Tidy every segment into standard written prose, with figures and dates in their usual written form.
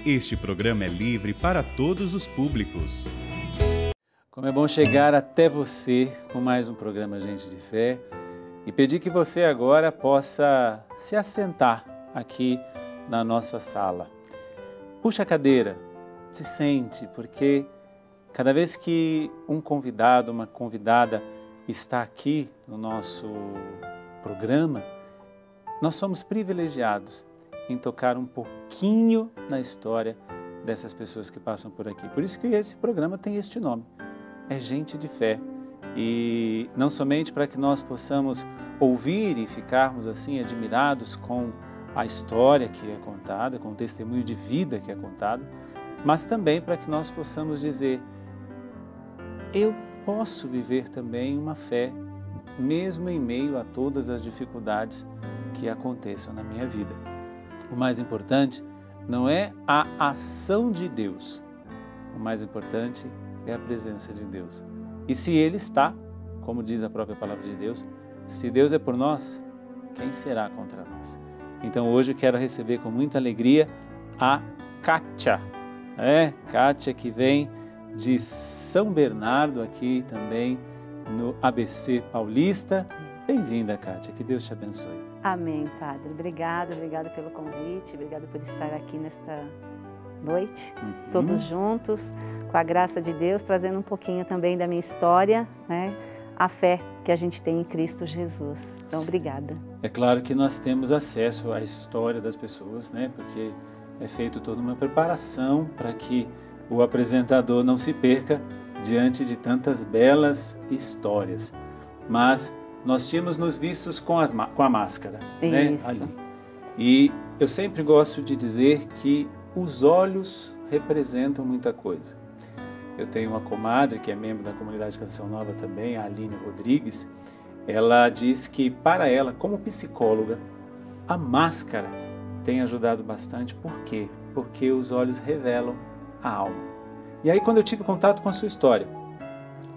Este programa é livre para todos os públicos. Como é bom chegar até você com mais um programa Gente de Fé e pedir que você agora possa se assentar aqui na nossa sala. Puxa a cadeira, se sente, porque cada vez que um convidado, uma convidada está aqui no nosso programa, nós somos privilegiados em tocar um pouquinho na história dessas pessoas que passam por aqui. Por isso que esse programa tem este nome, é Gente de Fé. E não somente para que nós possamos ouvir e ficarmos assim admirados com a história que é contada, com o testemunho de vida que é contado, mas também para que nós possamos dizer, eu posso viver também uma fé, mesmo em meio a todas as dificuldades que aconteçam na minha vida. O mais importante não é a ação de Deus, o mais importante é a presença de Deus. E se Ele está, como diz a própria palavra de Deus, se Deus é por nós, quem será contra nós? Então hoje eu quero receber com muita alegria a Kátia, Kátia que vem de São Bernardo, aqui também no ABC Paulista. Bem-vinda, Kátia, que Deus te abençoe. Amém, Padre. Obrigada pelo convite, obrigada por estar aqui nesta noite, todos juntos, com a graça de Deus, trazendo um pouquinho também da minha história, né? A fé que a gente tem em Cristo Jesus. Então, obrigada. É claro que nós temos acesso à história das pessoas, né? Porque é feito toda uma preparação para que o apresentador não se perca diante de tantas belas histórias. Mas nós tínhamos nos vistos com a máscara, né? Ali. E eu sempre gosto de dizer que os olhos representam muita coisa. Eu tenho uma comadre que é membro da comunidade Canção Nova também, a Aline Rodrigues. Ela diz que para ela, como psicóloga, a máscara tem ajudado bastante. Por quê? Porque os olhos revelam a alma. E aí quando eu tive contato com a sua história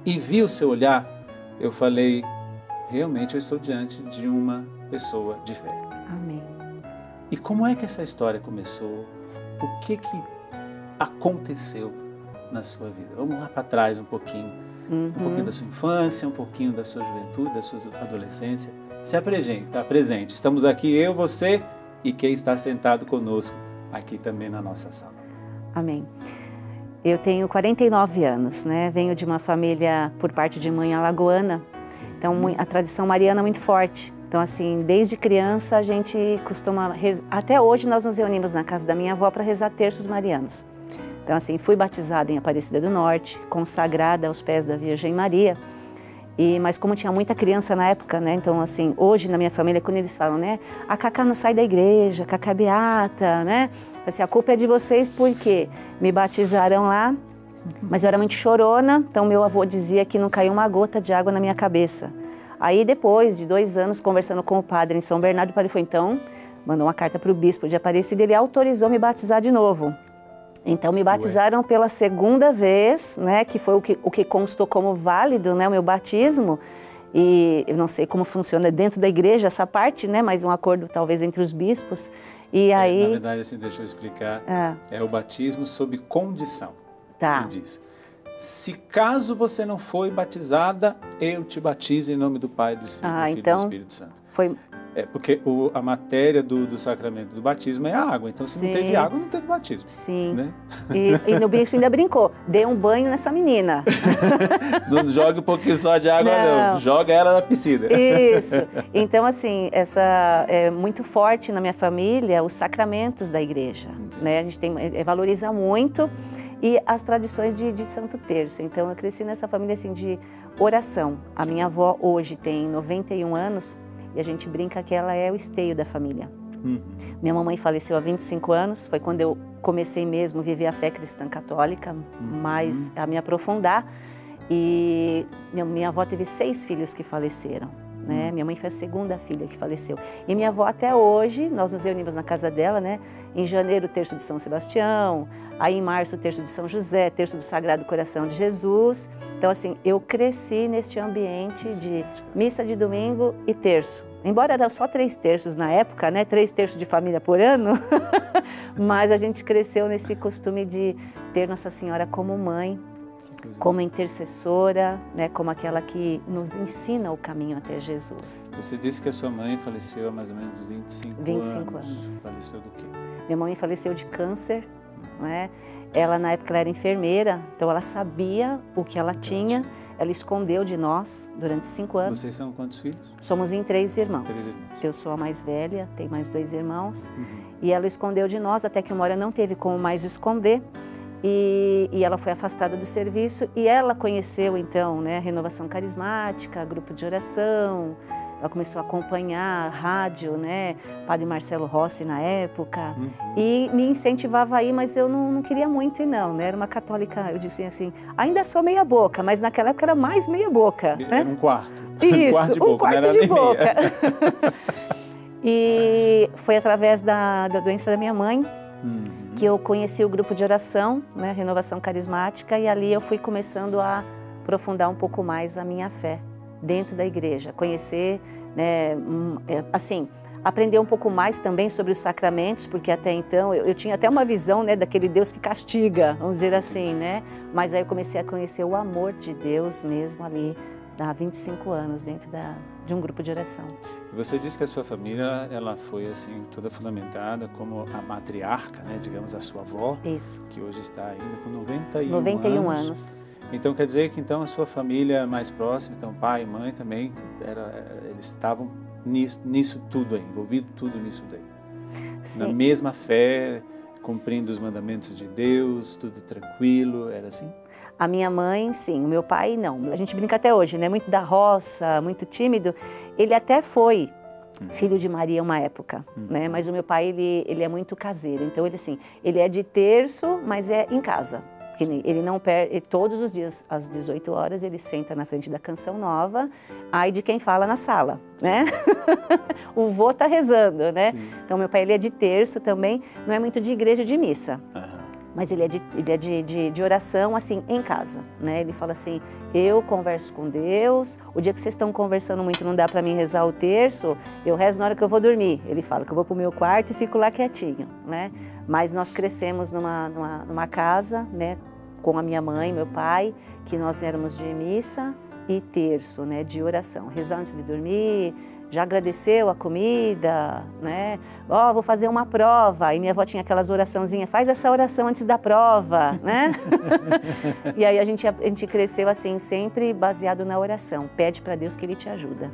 e vi o seu olhar, eu falei, realmente eu estou diante de uma pessoa de fé. Amém. E como é que essa história começou? O que aconteceu na sua vida? Vamos lá para trás um pouquinho. Um pouquinho da sua infância, um pouquinho da sua juventude, da sua adolescência. Se apresente. Estamos aqui, eu, você e quem está sentado conosco aqui também na nossa sala. Amém. Eu tenho 49 anos, né? Venho de uma família por parte de mãe alagoana. Então, a tradição mariana é muito forte. Então, assim, desde criança a gente costuma até hoje nós nos reunimos na casa da minha avó para rezar terços marianos. Então, assim, fui batizada em Aparecida do Norte, consagrada aos pés da Virgem Maria. Mas como tinha muita criança na época, né? Então, assim, hoje na minha família, quando eles falam, né? A Cacá não sai da igreja, a Cacá é beata, né? Assim, a culpa é de vocês porque me batizaram lá, mas eu era muito chorona, então meu avô dizia que não caiu uma gota de água na minha cabeça. Aí depois de 2 anos conversando com o padre em São Bernardo, o padre foi então, mandou uma carta para o bispo de Aparecida e ele autorizou me batizar de novo. Então me batizaram pela segunda vez, né, que foi o que constou como válido, né, o meu batismo. E eu não sei como funciona dentro da igreja essa parte, né, mas um acordo talvez entre os bispos. E aí, na verdade, assim, deixa eu explicar, é o batismo sob condição, assim diz. Se caso você não foi batizada, eu te batizo em nome do Pai, do Filho, e do Espírito Santo. Porque a matéria do sacramento do batismo é a água. Então, se não teve água, não teve batismo. Sim. Né? E no bispo ainda brincou. Dê um banho nessa menina. Não jogue um pouquinho só de água, não. Joga ela na piscina. Isso. Então, assim, é muito forte na minha família os sacramentos da igreja. Né? A gente valoriza muito. E as tradições de Santo Terço. Então, eu cresci nessa família assim, de oração. A minha avó hoje tem 91 anos. E a gente brinca que ela é o esteio da família. Minha mamãe faleceu há 25 anos, foi quando eu comecei mesmo a viver a fé cristã católica, mais a me aprofundar. E minha avó teve 6 filhos que faleceram. Né? Minha mãe foi a segunda filha que faleceu. E minha avó até hoje, nós nos reunimos na casa dela, né? Em janeiro o terço de São Sebastião, aí em março o terço de São José, terço do Sagrado Coração de Jesus. Então assim, eu cresci neste ambiente de missa de domingo e terço. Embora era só 3/3 na época, né? 3/3 de família por ano, mas a gente cresceu nesse costume de ter Nossa Senhora como mãe, como intercessora, né? Como aquela que nos ensina o caminho até Jesus. Você disse que a sua mãe faleceu há mais ou menos 25 anos. Faleceu do quê? Minha mãe faleceu de câncer, né? Ela, na época, ela era enfermeira, então ela sabia o que ela tinha. Ela escondeu de nós durante 5 anos. Vocês são quantos filhos? Somos em 3 irmãos. 3 irmãos. Eu sou a mais velha, tenho mais 2 irmãos. E ela escondeu de nós, até que uma hora não teve como mais esconder. E ela foi afastada do serviço. E ela conheceu, então, né, Renovação Carismática, grupo de oração. Ela começou a acompanhar a rádio, né? Padre Marcelo Rossi na época. E me incentivava a ir, mas eu não queria muito ir não, né? Era uma católica, eu disse assim, ainda sou meia boca, mas naquela época era mais meia boca, né? Era um quarto. Isso, um quarto de boca. E foi através da doença da minha mãe que eu conheci o grupo de oração, né? Renovação Carismática, e ali eu fui começando a aprofundar um pouco mais a minha fé dentro da igreja, conhecer, né, assim, aprender um pouco mais também sobre os sacramentos, porque até então eu tinha até uma visão, né, daquele Deus que castiga, vamos dizer assim, né? Mas aí eu comecei a conhecer o amor de Deus mesmo ali, há 25 anos, dentro de um grupo de oração. Você disse que a sua família, ela foi assim, toda fundamentada como a matriarca, né, digamos, a sua avó. Isso. Que hoje está ainda com 91 anos. Então quer dizer que então a sua família mais próxima, então pai e mãe também, eles estavam nisso tudo aí, envolvido tudo nisso daí. Sim. Na mesma fé, cumprindo os mandamentos de Deus, tudo tranquilo, era assim? A minha mãe, sim. O meu pai, não. A gente brinca até hoje, né? Muito da roça, muito tímido. Ele até foi filho de Maria uma época, né? Mas o meu pai, ele é muito caseiro. Então, ele é de terço, mas é em casa. Ele não perde, todos os dias, às 18 horas, ele senta na frente da Canção Nova, ai de quem fala na sala, né? O vô tá rezando, né? Sim. Então, meu pai, ele é de terço também, não é muito de igreja, de missa. Mas ele é de oração, assim, em casa, né? Ele fala assim, eu converso com Deus, o dia que vocês estão conversando muito, não dá para mim rezar o terço, eu rezo na hora que eu vou dormir. Ele fala que eu vou pro meu quarto e fico lá quietinho, né? Mas nós crescemos numa casa, né? Com a minha mãe, meu pai, que nós éramos de missa e terço, né? De oração, rezar antes de dormir, já agradeceu a comida, né? Ó, vou fazer uma prova. E minha avó tinha aquelas oraçãozinhas, faz essa oração antes da prova, né? E aí a gente cresceu assim, sempre baseado na oração. Pede para Deus que Ele te ajuda.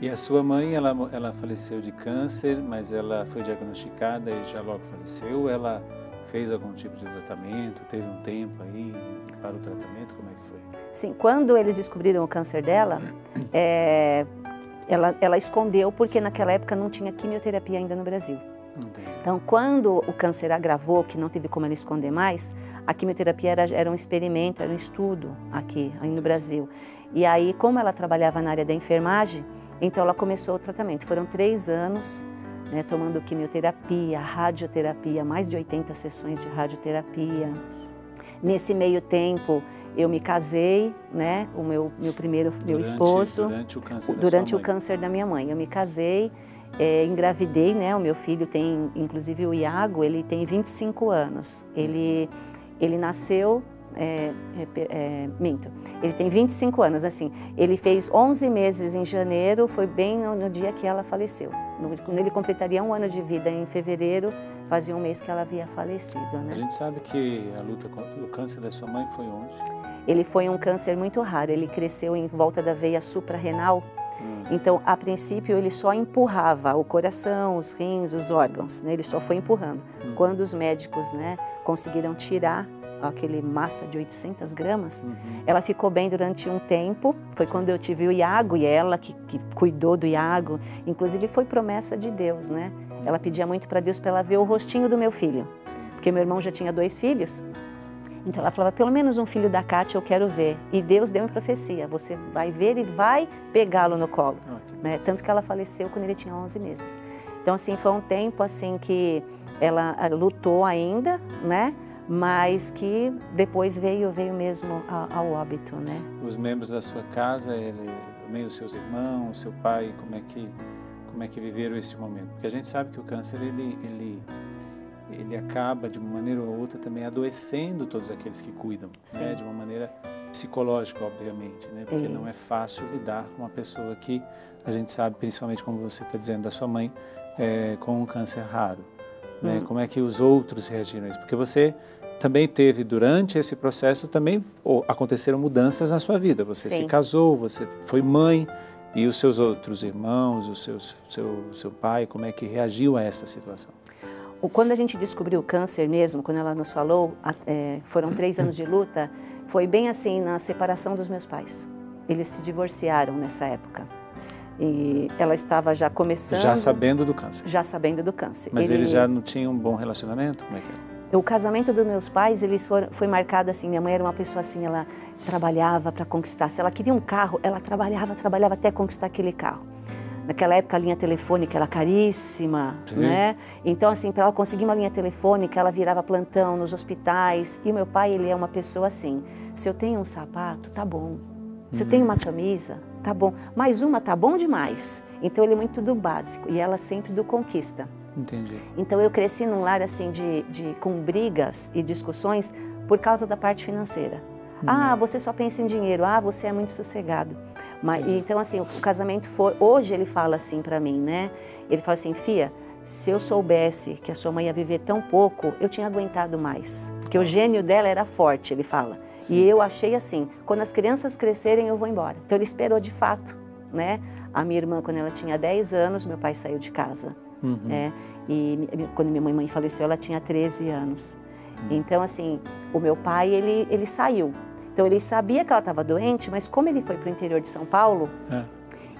E a sua mãe, ela faleceu de câncer, mas ela foi diagnosticada e já logo faleceu. Ela fez algum tipo de tratamento? Teve um tempo aí para o tratamento? Como é que foi? Sim, quando eles descobriram o câncer dela, ela escondeu porque naquela época não tinha quimioterapia ainda no Brasil. Entendi. Então, quando o câncer agravou, que não teve como ela esconder mais, a quimioterapia era um experimento, era um estudo aqui no Brasil. E aí, como ela trabalhava na área da enfermagem, então ela começou o tratamento. Foram 3 anos, né, tomando quimioterapia, radioterapia, mais de 80 sessões de radioterapia. Nesse meio tempo, eu me casei, né, o meu esposo, durante o câncer da minha mãe. Eu me casei, engravidei, né, o meu filho tem, inclusive o Iago, ele tem 25 anos. Ele nasceu, ele tem 25 anos, assim, ele fez 11 meses em janeiro, foi bem no dia que ela faleceu. Quando ele completaria 1 ano de vida em fevereiro, fazia 1 mês que ela havia falecido, né? A gente sabe que a luta contra o câncer da sua mãe foi onde? Ele foi um câncer muito raro, ele cresceu em volta da veia suprarrenal. Então, a princípio, ele só empurrava o coração, os rins, os órgãos, né? Ele só foi empurrando. Quando os médicos, né, conseguiram tirar aquele massa de 800 gramas, ela ficou bem durante um tempo. Foi quando eu tive o Iago, e ela que cuidou do Iago. Inclusive, foi promessa de Deus, né? Ela pedia muito para Deus para ela ver o rostinho do meu filho. Porque meu irmão já tinha 2 filhos. Então ela falava, pelo menos um filho da Kátia eu quero ver. E Deus deu em profecia, você vai ver e vai pegá-lo no colo. Né? Tanto que ela faleceu quando ele tinha 11 meses. Então, assim, foi um tempo assim que ela lutou ainda, né? Mas que depois veio mesmo ao óbito, né? Os membros da sua casa, também os seus irmãos, seu pai, como é que como é que viveram esse momento. Porque a gente sabe que o câncer, ele acaba, de uma maneira ou outra, também adoecendo todos aqueles que cuidam, né? De uma maneira psicológica, obviamente, né? Porque não é fácil lidar com uma pessoa que a gente sabe, principalmente como você está dizendo da sua mãe, com um câncer raro, né? Como é que os outros reagiram a isso? Porque você também teve, durante esse processo, também aconteceram mudanças na sua vida. Você se casou, você foi mãe, e os seus outros irmãos, seu pai, como é que reagiu a essa situação? Quando a gente descobriu o câncer mesmo, quando ela nos falou, foram 3 anos de luta, foi bem assim na separação dos meus pais. Eles se divorciaram nessa época. E ela estava já começando... Já sabendo do câncer? Já sabendo do câncer. Mas eles já não tinham um bom relacionamento? Como é que era? O casamento dos meus pais, foi marcado assim, minha mãe era uma pessoa assim, ela trabalhava para conquistar. Se ela queria um carro, ela trabalhava até conquistar aquele carro. Naquela época a linha telefônica era caríssima, né? Então assim, para ela conseguir uma linha telefônica, ela virava plantão nos hospitais. E o meu pai, ele é uma pessoa assim, se eu tenho um sapato, tá bom. Se eu tenho uma camisa, tá bom. Mais uma tá bom demais. Então ele é muito do básico e ela sempre do conquista. Entendi. Então eu cresci num lar assim com brigas e discussões por causa da parte financeira. Ah, você só pensa em dinheiro. Ah, você é muito sossegado. Então assim, o casamento foi... Hoje ele fala assim para mim, né? Ele fala assim, Fia, se eu soubesse que a sua mãe ia viver tão pouco, eu tinha aguentado mais. Porque o gênio dela era forte, ele fala. Sim. E eu achei assim, quando as crianças crescerem, eu vou embora. Então ele esperou de fato, né? A minha irmã, quando ela tinha 10 anos, meu pai saiu de casa. E quando minha mãe faleceu, ela tinha 13 anos. Então, assim, o meu pai, ele saiu. Então, ele sabia que ela estava doente, mas como ele foi para o interior de São Paulo,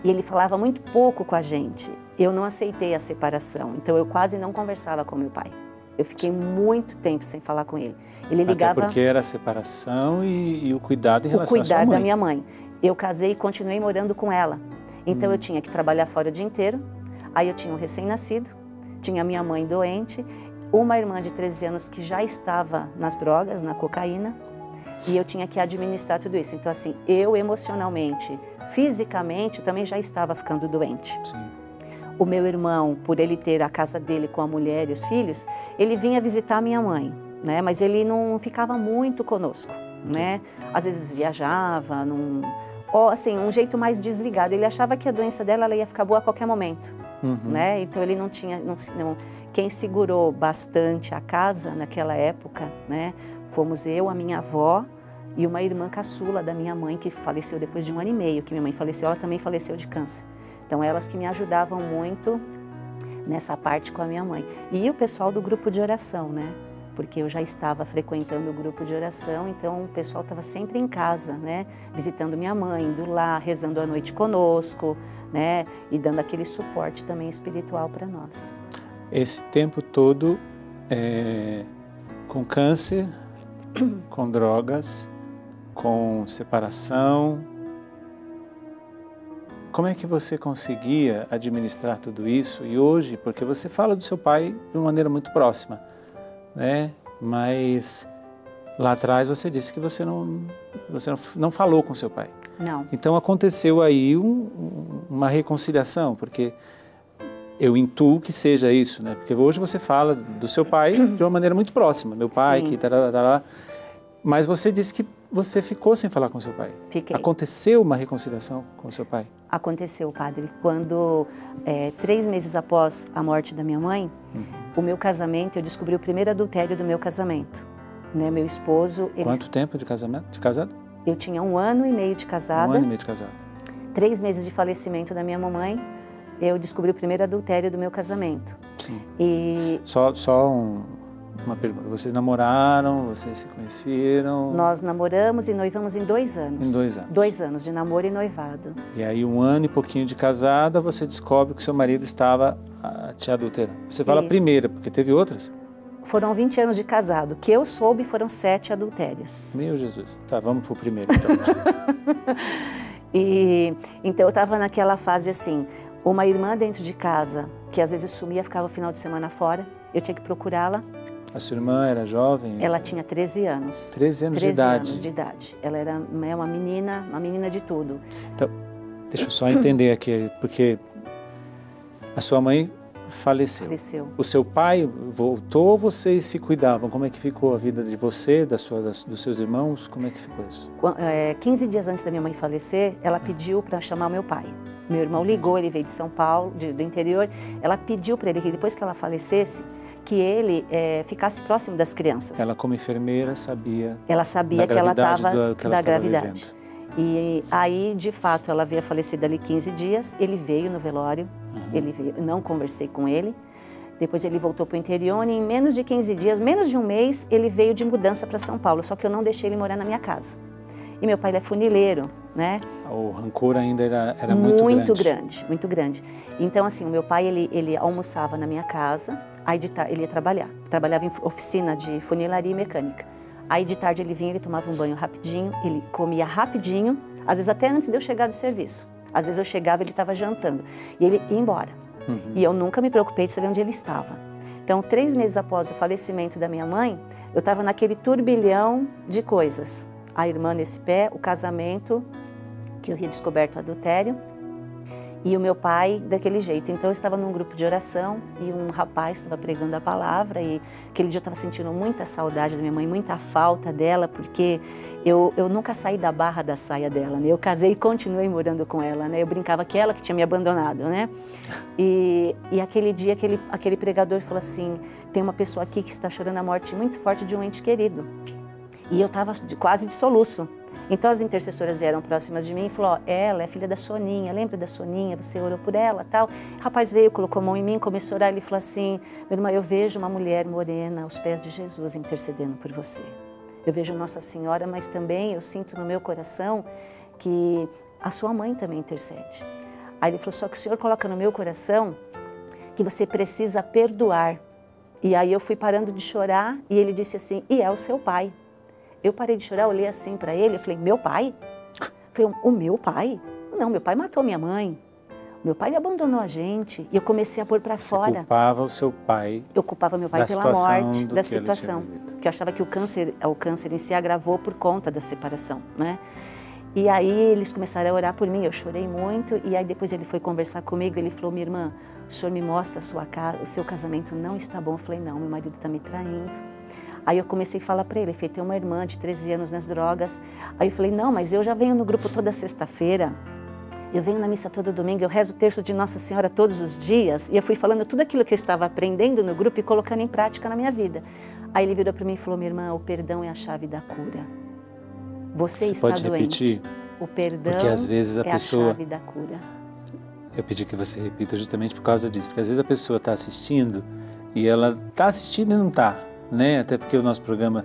e ele falava muito pouco com a gente, eu não aceitei a separação. Então, eu quase não conversava com meu pai. Eu fiquei muito tempo sem falar com ele. Ele ligava... Até porque era a separação e o cuidado em relação à sua mãe. O cuidar da minha mãe. Eu casei e continuei morando com ela. Então, eu tinha que trabalhar fora o dia inteiro. Aí eu tinha um recém-nascido, tinha minha mãe doente, uma irmã de 13 anos que já estava nas drogas, na cocaína, e eu tinha que administrar tudo isso. Então, assim, eu emocionalmente, fisicamente, também já estava ficando doente. Sim. O meu irmão, por ele ter a casa dele com a mulher e os filhos, ele vinha visitar a minha mãe, né? Mas ele não ficava muito conosco, né? Às vezes viajava, assim, um jeito mais desligado. Ele achava que a doença dela ela ia ficar boa a qualquer momento, né? Então ele não tinha, quem segurou bastante a casa naquela época, né? Fomos eu, a minha avó e uma irmã caçula da minha mãe que faleceu depois de 1 ano e meio que minha mãe faleceu. Ela também faleceu de câncer. Então elas que me ajudavam muito nessa parte com a minha mãe. E o pessoal do grupo de oração, né? Porque eu já estava frequentando o grupo de oração, então o pessoal estava sempre em casa, né? Visitando minha mãe, indo lá, rezando a noite conosco, né? E dando aquele suporte também espiritual para nós. Esse tempo todo com câncer, com drogas, com separação, como é que você conseguia administrar tudo isso? E hoje, porque você fala do seu pai de uma maneira muito próxima, né? Mas lá atrás você disse que você não falou com seu pai. Não. Então aconteceu aí uma reconciliação, porque eu intuo que seja isso, né? Porque hoje você fala do seu pai de uma maneira muito próxima. Meu pai, que tarará. Mas você disse que você ficou sem falar com seu pai. Fiquei. Aconteceu uma reconciliação com seu pai? Aconteceu, padre. Quando, 3 meses após a morte da minha mãe, o meu casamento, eu descobri o primeiro adultério do meu casamento. Né? Meu esposo... Quanto tempo de casamento? De casado? Eu tinha 1 ano e meio de casada. 1 ano e meio de casado. 3 meses de falecimento da minha mamãe, eu descobri o primeiro adultério do meu casamento. Sim. E... Só uma pergunta. Vocês namoraram? Vocês se conheceram? Nós namoramos e noivamos em 2 anos. Em 2 anos. 2 anos de namoro e noivado. E aí 1 ano e pouquinho de casada, você descobre que seu marido estava te adulterando. Você fala a primeira, porque teve outras? Foram 20 anos de casado. Que eu soube, foram 7 adultérios. Meu Jesus. Tá, vamos pro primeiro então. Então eu estava naquela fase assim, uma irmã dentro de casa, que às vezes sumia, ficava o final de semana fora, eu tinha que procurá-la. A sua irmã era jovem? Ela tinha 13 anos. 13 anos de idade? 13 anos de idade. Ela era uma menina de tudo. Então, deixa eu só entender aqui, porque A sua mãe faleceu. Faleceu. O seu pai voltou, vocês se cuidavam? Como é que ficou a vida de você, dos seus irmãos? Como é que ficou isso? 15 dias antes da minha mãe falecer, ela pediu para chamar meu pai. Meu irmão ligou, ele veio de São Paulo, do interior. Ela pediu para ele que depois que ela falecesse, que ele ficasse próximo das crianças. Ela, como enfermeira, sabia. Ela sabia que ela estava da gravidade. Vivendo. E aí, de fato, ela havia falecido ali 15 dias. Ele veio no velório. Ele veio, não conversei com ele. Depois ele voltou para o interior e em menos de 15 dias, menos de um mês, ele veio de mudança para São Paulo. Só que eu não deixei ele morar na minha casa. E meu pai ele é funileiro, né? O rancor ainda era muito grande. Muito grande. Então, assim, o meu pai, ele almoçava na minha casa, aí de tarde ele ia trabalhar. Trabalhava em oficina de funilaria e mecânica. Aí de tarde ele vinha, ele tomava um banho rapidinho, ele comia rapidinho, às vezes até antes de eu chegar do serviço. Às vezes eu chegava, ele estava jantando e ele ia embora. E eu nunca me preocupei de saber onde ele estava. Então, 3 meses após o falecimento da minha mãe, eu estava naquele turbilhão de coisas. A irmã nesse pé, o casamento, que eu tinha descoberto o adultério, e o meu pai daquele jeito. Então eu estava num grupo de oração e um rapaz estava pregando a palavra e aquele dia eu estava sentindo muita saudade da minha mãe, muita falta dela, porque eu nunca saí da barra da saia dela, né? Eu casei e continuei morando com ela, né? Eu brincava que ela que tinha me abandonado, né? E aquele dia aquele pregador falou assim, tem uma pessoa aqui que está chorando a morte muito forte de um ente querido. E eu estava quase de soluço. Então as intercessoras vieram próximas de mim e falou, ela é filha da Soninha, lembra da Soninha? Você orou por ela, tal. O rapaz veio, colocou a mão em mim, começou a orar, ele falou assim, minha irmã, eu vejo uma mulher morena aos pés de Jesus intercedendo por você. Eu vejo Nossa Senhora, mas também eu sinto no meu coração que a sua mãe também intercede. Aí ele falou, só que o Senhor coloca no meu coração que você precisa perdoar. E aí eu fui parando de chorar e ele disse assim, e é o seu pai. Eu parei de chorar, olhei assim para ele, eu falei, meu pai? Eu falei, o meu pai? Não, meu pai matou minha mãe. Meu pai abandonou a gente. E eu comecei a pôr para fora. Você culpava o seu pai. Eu culpava meu pai pela morte, da situação. Porque eu achava que o câncer em si agravou por conta da separação, né? E aí eles começaram a orar por mim, eu chorei muito. E aí depois ele foi conversar comigo, ele falou, minha irmã, o senhor me mostra a sua casa, o seu casamento não está bom. Eu falei, não, meu marido está me traindo. Aí eu comecei a falar para ele, tem uma irmã de 13 anos nas drogas. Aí eu falei, não, mas eu já venho no grupo toda sexta-feira, eu venho na missa todo domingo, eu rezo o terço de Nossa Senhora todos os dias. E eu fui falando tudo aquilo que eu estava aprendendo no grupo e colocando em prática na minha vida. Aí ele virou para mim e falou, minha irmã, o perdão é a chave da cura. Você está pode doente. Repetir? O perdão Porque às vezes a chave da cura. Eu pedi que você repita justamente por causa disso, porque às vezes a pessoa está assistindo e ela está assistindo e não está, né? Até porque o nosso programa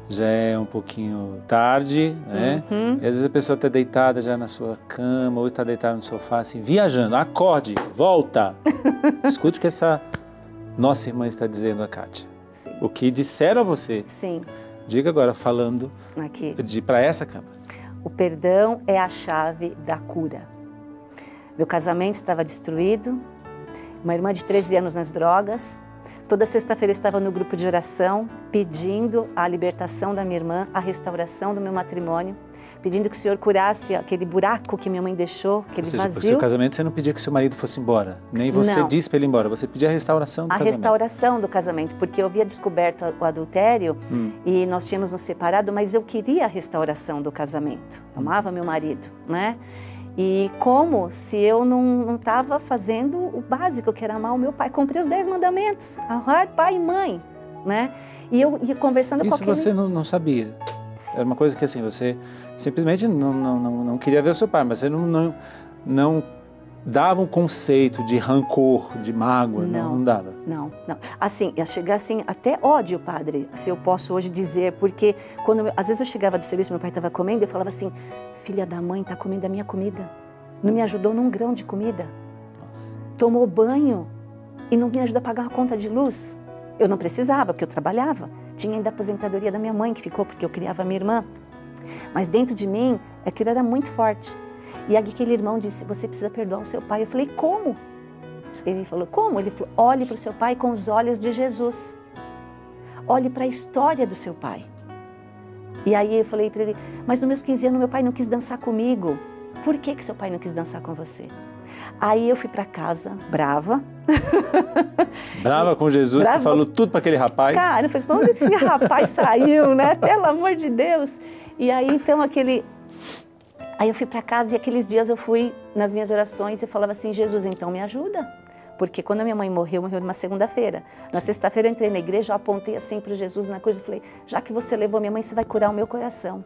já é um pouquinho tarde, né? E às vezes a pessoa está deitada já na sua cama ou está deitada no sofá, assim, viajando. Acorde, volta. Escute o que essa nossa irmã está dizendo a Kátia. Sim. O que disseram a você. Sim. Diga agora, falando para essa câmera. O perdão é a chave da cura. Meu casamento estava destruído, uma irmã de 13 anos nas drogas. Toda sexta-feira eu estava no grupo de oração, pedindo a libertação da minha irmã, a restauração do meu matrimônio, pedindo que o Senhor curasse aquele buraco que minha mãe deixou, aquele vazio. Ou seja, o seu casamento você não pedia que seu marido fosse embora, nem você disse para ele ir embora, você pedia a restauração do casamento. A restauração do casamento, porque eu havia descoberto o adultério e nós tínhamos nos separado, mas eu queria a restauração do casamento. Amava meu marido, né? E como se eu não estava fazendo o básico, que era amar o meu pai. Cumprir os 10 mandamentos, honrar pai e mãe, né? E eu ia conversando com aquele... Isso você não sabia? Era uma coisa que assim, você simplesmente não queria ver o seu pai, mas você não dava um conceito de rancor, de mágoa, não dava? Não. Assim, ia chegar assim, até ódio, padre, se eu posso hoje dizer, porque às vezes eu chegava do serviço, meu pai estava comendo, eu falava assim, filha da mãe, está comendo a minha comida, não me ajudou num grão de comida, nossa. Tomou banho e não me ajuda a pagar a conta de luz. Eu não precisava, porque eu trabalhava, tinha ainda a aposentadoria da minha mãe, que ficou porque eu criava a minha irmã, mas dentro de mim, aquilo era muito forte. E aquele irmão disse, você precisa perdoar o seu pai. Eu falei, como? Ele falou, como? Ele falou, olhe para o seu pai com os olhos de Jesus. Olhe para a história do seu pai. E aí eu falei para ele, mas nos meus 15 anos meu pai não quis dançar comigo. Por que seu pai não quis dançar com você? Aí eu fui para casa, brava. Brava com Jesus, brava. Que falou tudo para aquele rapaz. Cara, eu falei, quando esse rapaz saiu, né? Pelo amor de Deus. E aí, então, Aí eu fui para casa e aqueles dias eu fui nas minhas orações e falava assim, Jesus, então me ajuda. Porque quando a minha mãe morreu numa segunda-feira. Na sexta-feira eu entrei na igreja, eu apontei assim para Jesus na cruz e falei, já que você levou minha mãe, você vai curar o meu coração.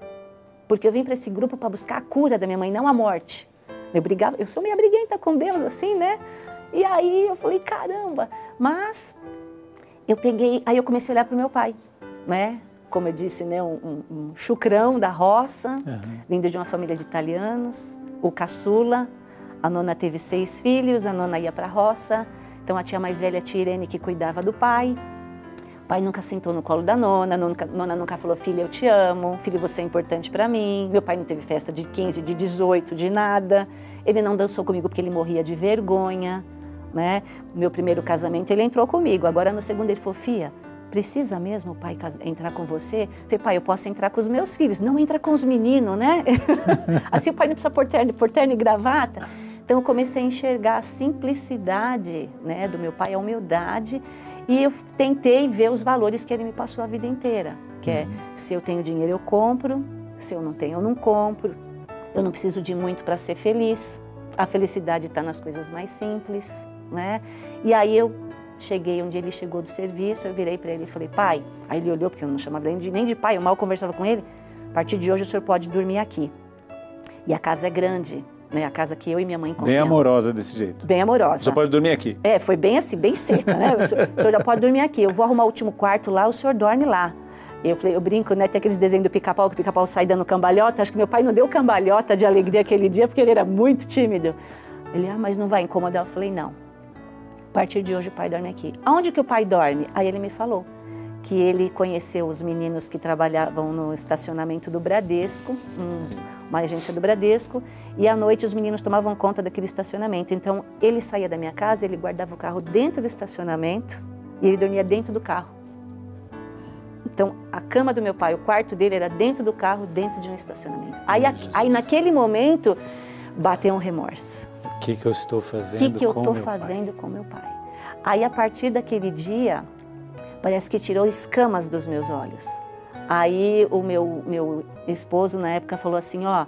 Porque eu vim para esse grupo para buscar a cura da minha mãe, não a morte. Eu sou meio briguenta com Deus, assim, né? E aí eu falei, caramba. Mas aí eu comecei a olhar para o meu pai, né? Como eu disse, né, um chucrão da roça, vindo de uma família de italianos, o caçula, a nona teve 6 filhos, a nona ia para a roça, então a tia mais velha, a tia Irene, que cuidava do pai. O pai nunca sentou no colo da nona, a nona nunca falou, filha, eu te amo, filho, você é importante para mim. Meu pai não teve festa de 15, de 18, de nada. Ele não dançou comigo porque ele morria de vergonha, né? No meu primeiro casamento ele entrou comigo, agora no segundo ele falou, filha, precisa mesmo o pai entrar com você? Eu falei, pai, eu posso entrar com os meus filhos, não entra com os meninos, né? Assim o pai não precisa pôr terno e gravata. Então eu comecei a enxergar a simplicidade, né, do meu pai, a humildade, e eu tentei ver os valores que ele me passou a vida inteira, que é, se eu tenho dinheiro eu compro, se eu não tenho eu não compro, eu não preciso de muito para ser feliz, a felicidade está nas coisas mais simples, né? E aí eu cheguei, um dia ele chegou do serviço, eu virei para ele e falei, pai, aí ele olhou, porque eu não chamava ele nem de pai, eu mal conversava com ele, a partir de hoje o senhor pode dormir aqui. E a casa é grande, né? A casa que eu e minha mãe compramos. Bem amorosa desse jeito. Bem amorosa. Só pode dormir aqui. É, foi bem assim, bem seca, né? O senhor já pode dormir aqui, eu vou arrumar o último quarto lá, o senhor dorme lá. Eu brinco, né? Tem aqueles desenhos do pica-pau, que o pica-pau sai dando cambalhota. Acho que meu pai não deu cambalhota de alegria aquele dia, porque ele era muito tímido. Ele, mas não vai incomodar? Eu falei, não. A partir de hoje o pai dorme aqui. Aonde que o pai dorme? Aí ele me falou que ele conheceu os meninos que trabalhavam no estacionamento do Bradesco, uma agência do Bradesco, e à noite os meninos tomavam conta daquele estacionamento. Então ele saía da minha casa, ele guardava o carro dentro do estacionamento e ele dormia dentro do carro. Então, a cama do meu pai, o quarto dele era dentro do carro, dentro de um estacionamento. Aí naquele momento, bateu um remorso. O que eu estou fazendo com meu pai? O que eu estou fazendo com meu pai? Aí, a partir daquele dia, parece que tirou escamas dos meus olhos. Aí, o meu esposo, na época, falou assim, ó,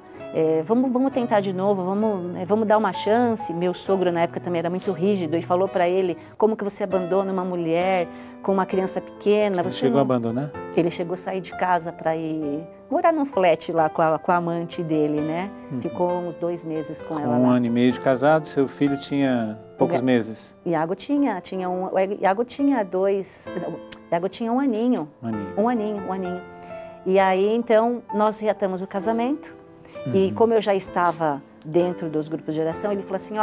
vamos tentar de novo, vamos dar uma chance. Meu sogro, na época, também era muito rígido e falou para ele, como que você abandona uma mulher com uma criança pequena? Ele chegou a abandonar? Ele chegou a sair de casa para ir morar num flat lá com a amante dele, né? Ficou uns 2 meses com ela lá. 1 ano e meio de casado, seu filho tinha poucos meses? Iago tinha 1 aninho. Um aninho. E aí, então, nós reatamos o casamento. E como eu já estava dentro dos grupos de oração, ele falou assim,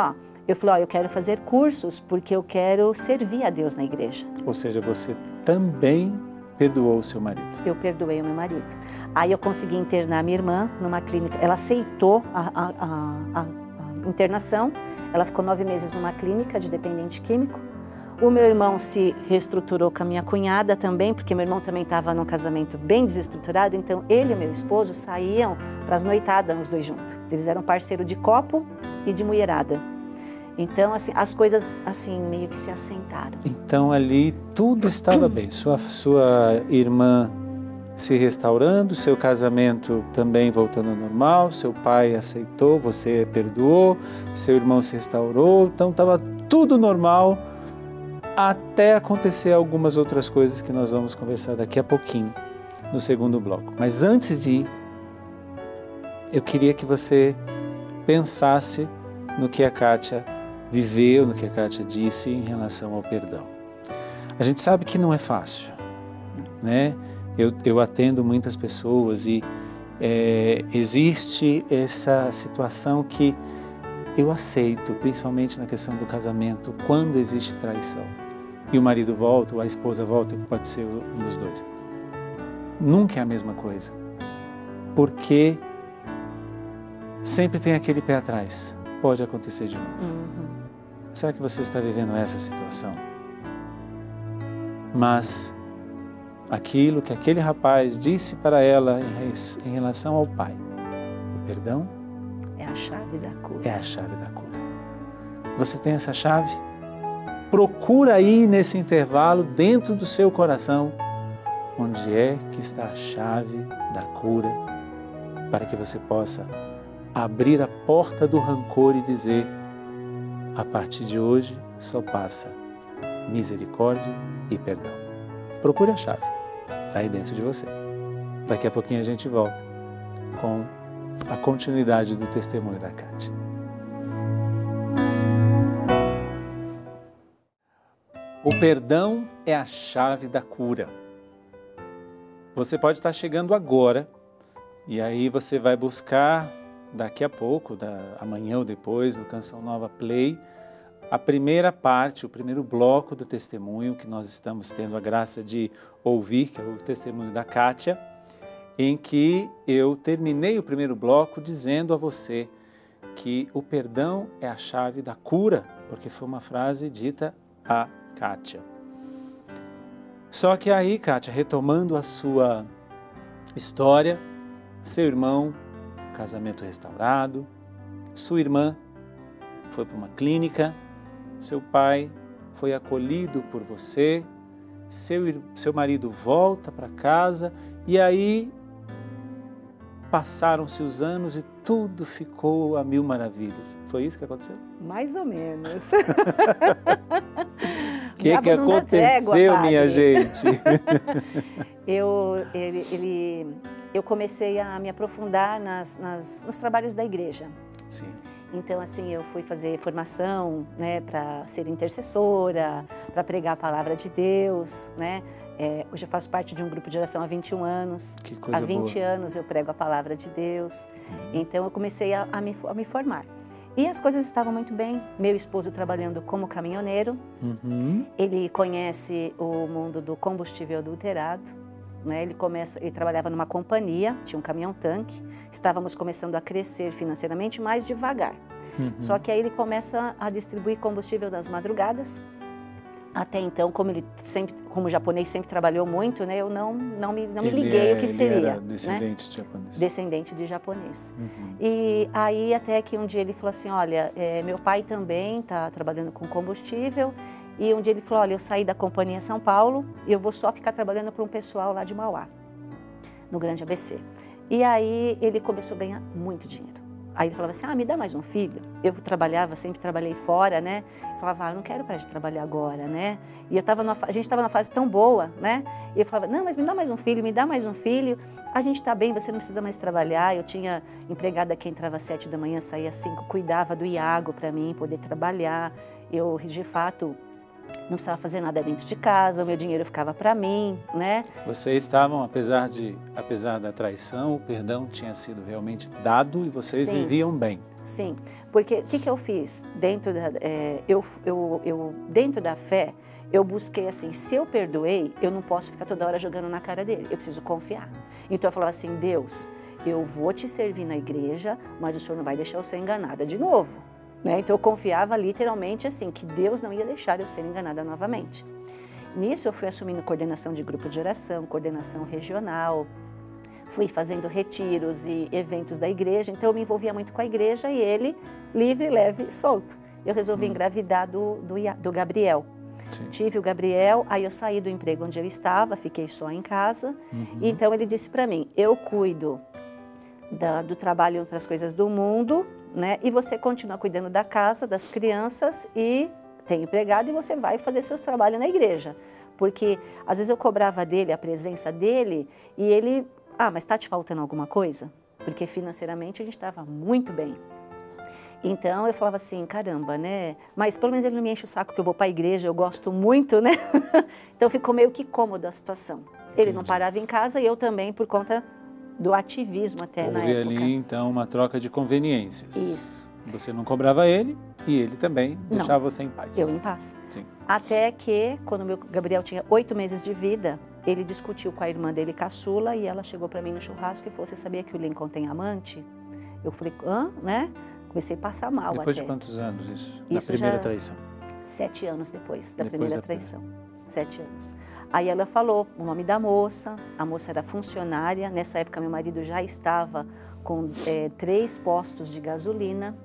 eu quero fazer cursos porque eu quero servir a Deus na igreja. Ou seja, você também perdoou o seu marido? Eu perdoei o meu marido. Aí eu consegui internar minha irmã numa clínica. Ela aceitou a internação. Ela ficou 9 meses numa clínica de dependente químico. O meu irmão se reestruturou com a minha cunhada também, porque meu irmão também estava num casamento bem desestruturado, então ele e meu esposo saíam para as noitadas, os dois juntos. Eles eram parceiros de copo e de mulherada. Então, assim, as coisas, assim, meio que se assentaram. Então, ali tudo estava bem. Sua irmã se restaurando, seu casamento também voltando ao normal, seu pai aceitou, você perdoou, seu irmão se restaurou, então estava tudo normal, até acontecer algumas outras coisas que nós vamos conversar daqui a pouquinho, no segundo bloco. Mas antes de ir, eu queria que você pensasse no que a Kátia viveu, no que a Kátia disse em relação ao perdão. A gente sabe que não é fácil, né? Eu atendo muitas pessoas e existe essa situação que eu aceito, principalmente na questão do casamento, quando existe traição. E o marido volta, ou a esposa volta, pode ser um dos dois. Nunca é a mesma coisa. Porque sempre tem aquele pé atrás. Pode acontecer de novo. Será que você está vivendo essa situação? Mas aquilo que aquele rapaz disse para ela em relação ao pai, o perdão é a chave da cura. É a chave da cura. Você tem essa chave? Procura aí nesse intervalo, dentro do seu coração, onde é que está a chave da cura, para que você possa abrir a porta do rancor e dizer: a partir de hoje só passa misericórdia e perdão. Procure a chave, está aí dentro de você. Daqui a pouquinho a gente volta com a continuidade do testemunho da Kátia. O perdão é a chave da cura. Você pode estar chegando agora e aí você vai buscar daqui a pouco, amanhã ou depois, no Canção Nova Play, a primeira parte, o primeiro bloco do testemunho que nós estamos tendo a graça de ouvir, que é o testemunho da Kátia, em que eu terminei o primeiro bloco dizendo a você que o perdão é a chave da cura, porque foi uma frase dita a Kátia. Só que aí, Kátia, retomando a sua história, seu irmão, casamento restaurado, sua irmã foi para uma clínica, seu pai foi acolhido por você, seu marido volta para casa e aí passaram-se os anos e tudo ficou a mil maravilhas. Foi isso que aconteceu? Mais ou menos. O que aconteceu, minha gente? Eu comecei a me aprofundar nos trabalhos da igreja. Sim. Então, assim, eu fui fazer formação, né, para ser intercessora, para pregar a palavra de Deus, né? Hoje eu faço parte de um grupo de oração há 21 anos. Que coisa há 20 boa. anos eu prego a palavra de Deus. Então, eu comecei a me formar. E as coisas estavam muito bem. Meu esposo trabalhando como caminhoneiro. Ele conhece o mundo do combustível adulterado. Né? Ele trabalhava numa companhia, tinha um caminhão-tanque. Estávamos começando a crescer financeiramente, mais devagar. Só que aí ele começa a distribuir combustível nas madrugadas. Até então, como o japonês sempre trabalhou muito, né, eu não me liguei o que seria. Ele era descendente, né? De japonês. Descendente de japonês. E aí até que um dia ele falou assim, olha, meu pai também está trabalhando com combustível. E um dia ele falou, olha, eu saí da companhia São Paulo e eu vou só ficar trabalhando para um pessoal lá de Mauá, no Grande ABC. E aí ele começou a ganhar muito dinheiro. Aí ele falava assim, me dá mais um filho. Eu sempre trabalhei fora, né? Eu falava, eu não quero parar de trabalhar agora, né? E a gente estava numa fase tão boa, né? E eu falava, não, mas me dá mais um filho, me dá mais um filho. A gente está bem, você não precisa mais trabalhar. Eu tinha empregada que entrava às 7 da manhã, saía às 5, cuidava do Iago para mim poder trabalhar. Eu, de fato, não precisava fazer nada dentro de casa, o meu dinheiro ficava para mim, né? Vocês estavam, apesar da traição, o perdão tinha sido realmente dado e vocês viviam bem. Sim, porque o que eu fiz? Dentro da fé, eu busquei assim, se eu perdoei, eu não posso ficar toda hora jogando na cara dele, eu preciso confiar. Então eu falava assim, Deus, eu vou te servir na igreja, mas o Senhor não vai deixar eu ser enganada de novo. Né? Então eu confiava literalmente assim, que Deus não ia deixar eu ser enganada novamente. Nisso eu fui assumindo coordenação de grupo de oração, coordenação regional, fui fazendo retiros e eventos da igreja, então eu me envolvia muito com a igreja e ele, livre, leve, solto. Eu resolvi engravidar do Gabriel. Sim. Tive o Gabriel, aí eu saí do emprego onde eu estava, fiquei só em casa, e então ele disse para mim, eu cuido do trabalho para as coisas do mundo, né? E você continua cuidando da casa, das crianças e tem empregado e você vai fazer seus trabalhos na igreja. Porque às vezes eu cobrava dele, a presença dele, e ele, mas está te faltando alguma coisa? Porque financeiramente a gente estava muito bem. Então eu falava assim, caramba, né? Mas pelo menos ele não me enche o saco que eu vou para a igreja, eu gosto muito, né? Então ficou meio que cômodo a situação. Ele não parava em casa e eu também por conta do ativismo até na época. Houve ali, então, uma troca de conveniências. Isso. Você não cobrava ele e ele também deixava você em paz. Eu em paz. Sim. Até que, quando meu Gabriel tinha 8 meses de vida, ele discutiu com a irmã dele, caçula, e ela chegou para mim no churrasco e falou, você sabia que o Lincoln tem amante? Eu falei, né? Comecei a passar mal até. Depois de quantos anos isso? Da primeira traição? 7 anos depois da primeira traição. 7 anos. Aí ela falou o nome da moça, a moça era funcionária, nessa época meu marido já estava com 3 postos de gasolina,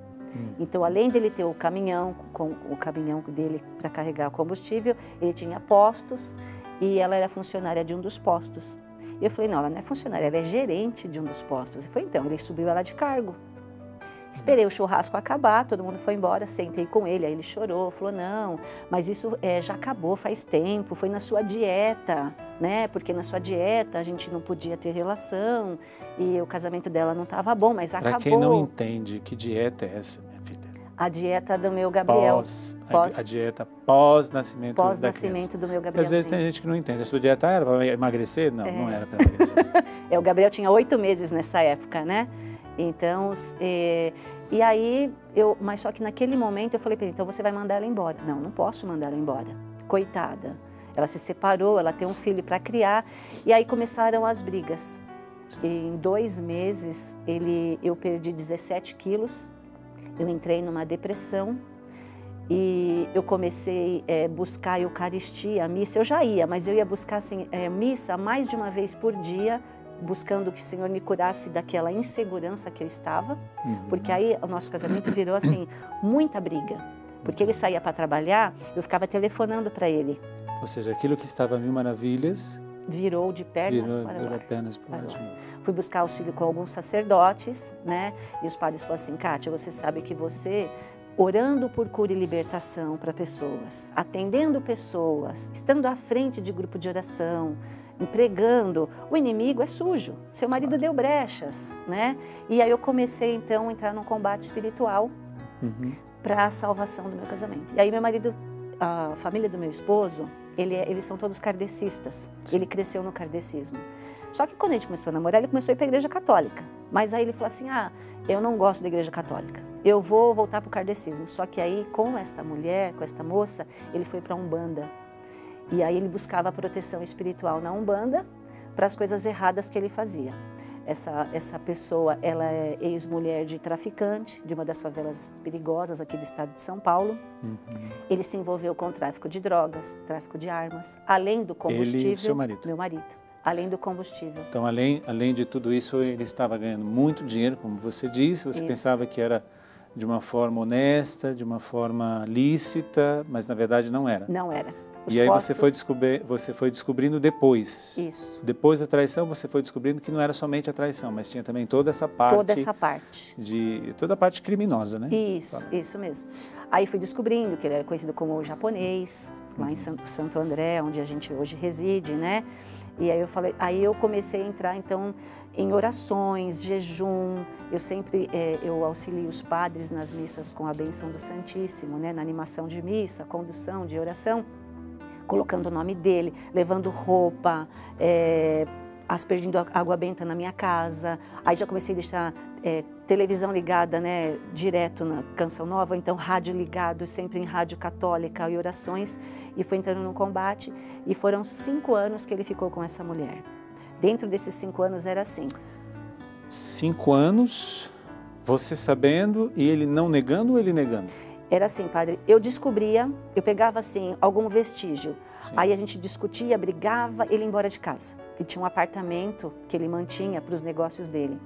Então, além dele ter o caminhão, com o caminhão dele para carregar o combustível, ele tinha postos e ela era funcionária de um dos postos. E eu falei, não, ela não é funcionária, ela é gerente de um dos postos. Ele falou, então, ele subiu ela de cargo. Esperei o churrasco acabar, todo mundo foi embora, sentei com ele, aí ele chorou, falou, não, mas isso já acabou faz tempo, foi na sua dieta, né? Porque na sua dieta a gente não podia ter relação e o casamento dela não estava bom, mas acabou. Para quem não entende, que dieta é essa, minha filha? A dieta do meu Gabriel. A dieta pós-nascimento da criança. Pós-nascimento do meu Gabriel. Às vezes tem gente que não entende. A sua dieta era para emagrecer? Não, não era para emagrecer. O Gabriel tinha 8 meses nessa época, né? Então, e aí, mas só que naquele momento eu falei para ele, então você vai mandar ela embora. Não, não posso mandar ela embora. Coitada. Ela se separou, ela tem um filho para criar. E aí começaram as brigas. E em 2 meses, eu perdi 17 quilos. Eu entrei numa depressão. E eu comecei a buscar a Eucaristia, a missa. Eu já ia, mas eu ia buscar assim, missa mais de uma vez por dia, buscando que o Senhor me curasse daquela insegurança que eu estava, porque aí o nosso casamento virou assim, muita briga, porque ele saía para trabalhar, eu ficava telefonando para ele. Ou seja, aquilo que estava a mil maravilhas virou de pernas para o ar. Fui buscar auxílio com alguns sacerdotes, né? E os padres falaram assim, Kátia, você sabe que você, orando por cura e libertação para pessoas, atendendo pessoas, estando à frente de grupo de oração, pregando, o inimigo é sujo, seu marido deu brechas, né? E aí eu comecei então a entrar num combate espiritual para a salvação do meu casamento. E aí meu marido, a família do meu esposo, eles são todos kardecistas, ele cresceu no kardecismo. Só que quando a gente começou a namorar, ele começou a ir para a igreja católica, mas aí ele falou assim, eu não gosto da igreja católica, eu vou voltar para o kardecismo. Só que aí com esta mulher, com esta moça, ele foi para a Umbanda. E aí ele buscava a proteção espiritual na Umbanda para as coisas erradas que ele fazia. Essa pessoa, ela é ex-mulher de traficante, de uma das favelas perigosas aqui do estado de São Paulo. Ele se envolveu com tráfico de drogas, tráfico de armas, além do combustível. Ele e seu marido? Meu marido. Além do combustível. Então, além de tudo isso, ele estava ganhando muito dinheiro, como você disse. Você pensava que era de uma forma honesta, de uma forma lícita, mas na verdade não era. Não era. E aí você foi descobrindo depois. Isso. Depois da traição, você foi descobrindo que não era somente a traição, mas tinha também toda essa parte. Toda essa parte. Toda a parte criminosa, né? Isso mesmo. Aí fui descobrindo que ele era conhecido como o japonês, lá em Santo André, onde a gente hoje reside, né? E aí eu comecei a entrar então em orações, jejum. Eu sempre eu auxilio os padres nas missas com a bênção do Santíssimo, né? Na animação de missa, condução de oração, colocando o nome dele, levando roupa, aspergindo água benta na minha casa. Aí já comecei a deixar televisão ligada, né, direto na Canção Nova, então rádio ligado, sempre em rádio católica e orações, e foi entrando no combate. E foram 5 anos que ele ficou com essa mulher. Dentro desses 5 anos era assim. 5 anos, você sabendo e ele não negando ou ele negando? Era assim, padre, eu descobria, eu pegava assim, algum vestígio. Sim. Aí a gente discutia, brigava, ele ia embora de casa. Ele tinha um apartamento que ele mantinha para os negócios dele.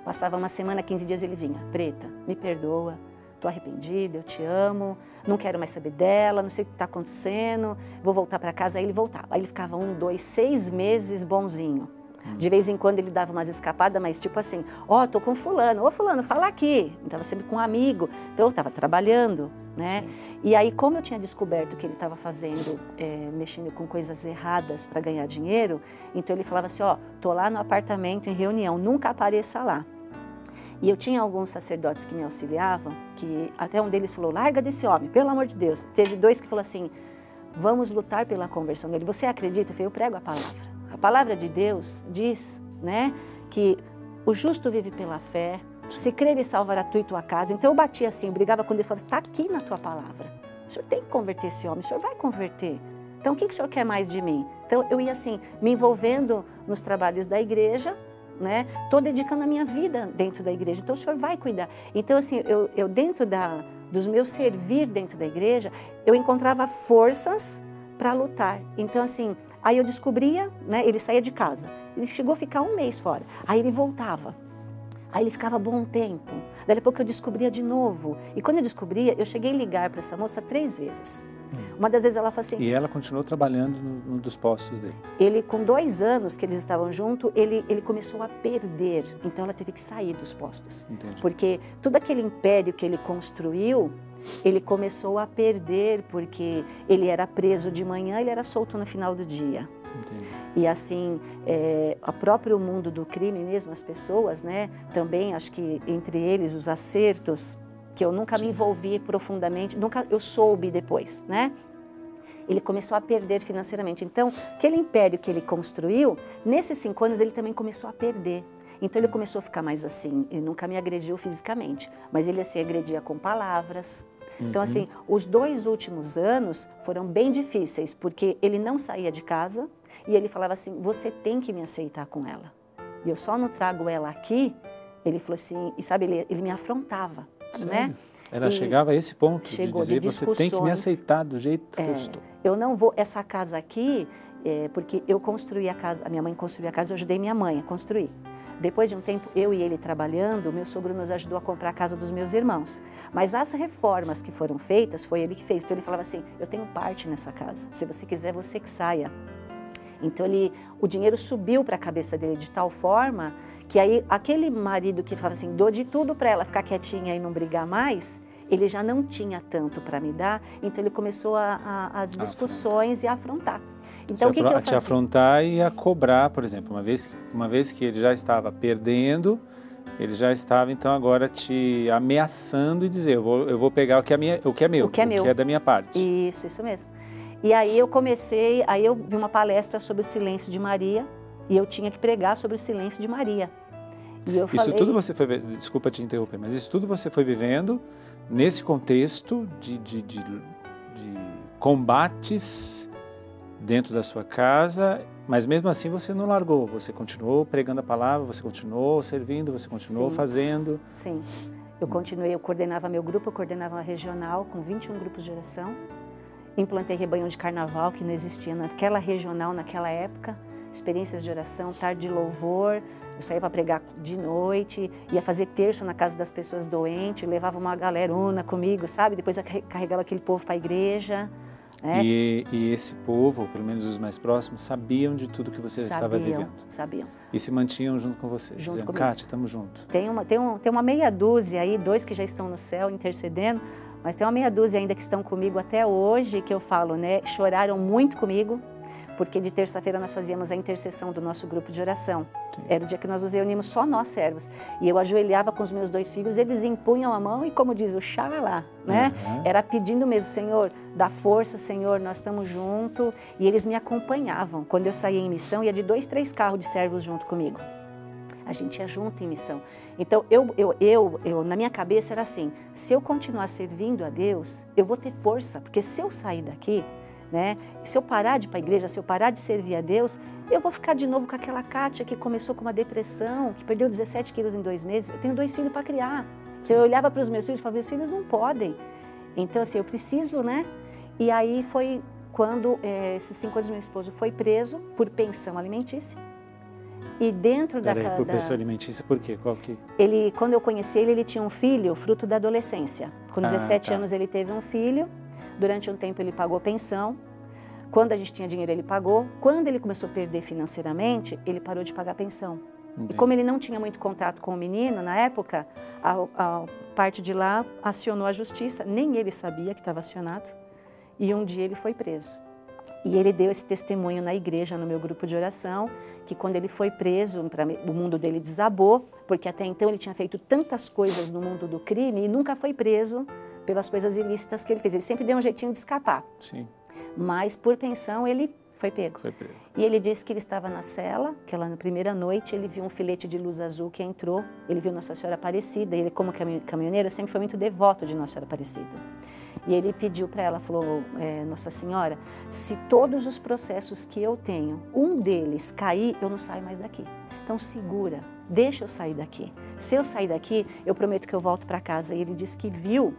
Passava uma semana, 15 dias ele vinha. Preta, me perdoa, estou arrependida, eu te amo, não quero mais saber dela, não sei o que está acontecendo, vou voltar para casa. Aí ele voltava. Aí ele ficava 1, 2, 6 meses bonzinho. De vez em quando ele dava umas escapadas, mas tipo assim, tô com fulano, ô fulano, fala aqui. Estava sempre com um amigo, então eu estava trabalhando, né? Sim. E aí, como eu tinha descoberto que ele estava fazendo, mexendo com coisas erradas para ganhar dinheiro, então ele falava assim, tô lá no apartamento em reunião, nunca apareça lá. E eu tinha alguns sacerdotes que me auxiliavam, que até um deles falou, larga desse homem, pelo amor de Deus. Teve 2 que falaram assim, vamos lutar pela conversão dele. Você acredita? Eu falei, eu prego a palavra. A palavra de Deus diz, né, que o justo vive pela fé, se crer ele salvará tu e tua casa. Então eu batia assim, eu brigava com Deus, falava, está aqui na tua palavra. O senhor tem que converter esse homem, o senhor vai converter. Então o que o senhor quer mais de mim? Então eu ia assim, me envolvendo nos trabalhos da igreja, né? Estou dedicando a minha vida dentro da igreja, então o senhor vai cuidar. Então assim, eu dentro dos meus servir dentro da igreja, eu encontrava forças para lutar. Então assim, aí eu descobria, né, ele saía de casa, ele chegou a ficar 1 mês fora, aí ele voltava. Aí ele ficava bom tempo. Daí a pouco eu descobria de novo. E quando eu descobria, eu cheguei a ligar para essa moça 3 vezes. Uma das vezes ela falou assim... E ela continuou trabalhando num dos postos dele? Ele, com 2 anos que eles estavam juntos, ele começou a perder. Então ela teve que sair dos postos. Entendi. Porque todo aquele império que ele construiu, ele começou a perder, porque ele era preso de manhã, ele era solto no final do dia. Entendi. E assim, o próprio mundo do crime mesmo, as pessoas, né? Também acho que entre eles os acertos, que eu nunca me envolvi profundamente, nunca eu soube depois, né? Ele começou a perder financeiramente. Então, aquele império que ele construiu, nesses 5 anos ele também começou a perder. Então ele começou a ficar mais assim, ele nunca me agrediu fisicamente, mas ele assim agredia com palavras. Então assim, os 2 últimos anos foram bem difíceis, porque ele não saía de casa e ele falava assim, você tem que me aceitar com ela. E eu só não trago ela aqui, ele falou assim, e sabe, ele me afrontava. Sério? Né? Ela chegava a esse ponto de dizer, de você tem que me aceitar do jeito que eu estou. Eu não vou, essa casa aqui, porque eu construí a casa, a minha mãe construiu a casa, eu ajudei minha mãe a construir. Depois de um tempo, eu e ele trabalhando, meu sogro nos ajudou a comprar a casa dos meus irmãos. Mas as reformas que foram feitas, foi ele que fez. Então ele falava assim, eu tenho parte nessa casa, se você quiser, você que saia. Então o dinheiro subiu para a cabeça dele de tal forma que aí aquele marido que falava assim, dou de tudo para ela ficar quietinha e não brigar mais, ele já não tinha tanto para me dar, então ele começou as discussões e a afrontar. Então o que eu fazia? Te afrontar e a cobrar, por exemplo, uma vez que ele já estava perdendo, ele já estava então agora te ameaçando e dizer, eu vou pegar o que é meu, o que é da minha parte. Isso mesmo. E aí eu vi uma palestra sobre o silêncio de Maria, e eu tinha que pregar sobre o silêncio de Maria. E eu falei... Isso tudo você foi, desculpa te interromper, mas isso tudo você foi vivendo nesse contexto de combates dentro da sua casa, mas mesmo assim você não largou, você continuou pregando a palavra, você continuou servindo, você continuou fazendo. Sim, eu continuei, eu coordenava meu grupo, eu coordenava uma regional com 21 grupos de oração, implantei rebanhão de carnaval que não existia naquela regional naquela época, experiências de oração, tarde de louvor, eu saía para pregar de noite, ia fazer terço na casa das pessoas doentes, levava uma galerona comigo, sabe? Depois eu carregava aquele povo para a igreja. Né? E esse povo, ou pelo menos os mais próximos, sabiam de tudo que você estava vivendo? Sabiam. E se mantinham junto com você, junto dizendo, comigo. Kátia, estamos juntos. Tem uma meia dúzia aí, 2 que já estão no céu intercedendo, mas tem uma meia dúzia ainda que estão comigo até hoje, que eu falo, né? Choraram muito comigo, porque de terça-feira nós fazíamos a intercessão do nosso grupo de oração. Sim. Era o dia que nós nos reunimos, só nós servos. E eu ajoelhava com os meus 2 filhos, eles empunham a mão e, como diz o xalalá, né? Era pedindo mesmo, Senhor, dá força, Senhor, nós estamos juntos. E eles me acompanhavam. Quando eu saía em missão, ia de 2, 3 carros de servos junto comigo. A gente ia junto em missão. Então, eu na minha cabeça era assim, se eu continuar servindo a Deus, eu vou ter força, porque se eu sair daqui, né, se eu parar de ir para a igreja, se eu parar de servir a Deus, eu vou ficar de novo com aquela Kátia que começou com uma depressão, que perdeu 17 quilos em 2 meses. Eu tenho 2 filhos para criar. Então, eu olhava para os meus filhos e falava, meus filhos não podem. Então, assim, eu preciso, né? E aí foi quando, esses 5 anos, meu esposo foi preso por pensão alimentícia. E dentro por pensão alimentícia, por quê? Qual que? Quando eu conheci ele tinha um filho, fruto da adolescência. Com 17 anos ele teve um filho, durante um tempo ele pagou pensão. Quando a gente tinha dinheiro ele pagou. Quando ele começou a perder financeiramente, ele parou de pagar pensão. Entendi. E como ele não tinha muito contato com o menino na época, a parte de lá acionou a justiça, nem ele sabia que estava acionado. E um dia ele foi preso. E ele deu esse testemunho na igreja, no meu grupo de oração, que quando ele foi preso, o mundo dele desabou, porque até então ele tinha feito tantas coisas no mundo do crime e nunca foi preso pelas coisas ilícitas que ele fez. Ele sempre deu um jeitinho de escapar. Sim. Mas por pensão ele foi pego. Foi pego. E ele disse que ele estava na cela, que lá na primeira noite ele viu um filete de luz azul que entrou, ele viu Nossa Senhora Aparecida, e ele como caminhoneiro sempre foi muito devoto de Nossa Senhora Aparecida. E ele pediu para ela, falou, Nossa Senhora, se todos os processos que eu tenho, um deles cair, eu não saio mais daqui. Então segura, deixa eu sair daqui. Se eu sair daqui, eu prometo que eu volto para casa. E ele disse que viu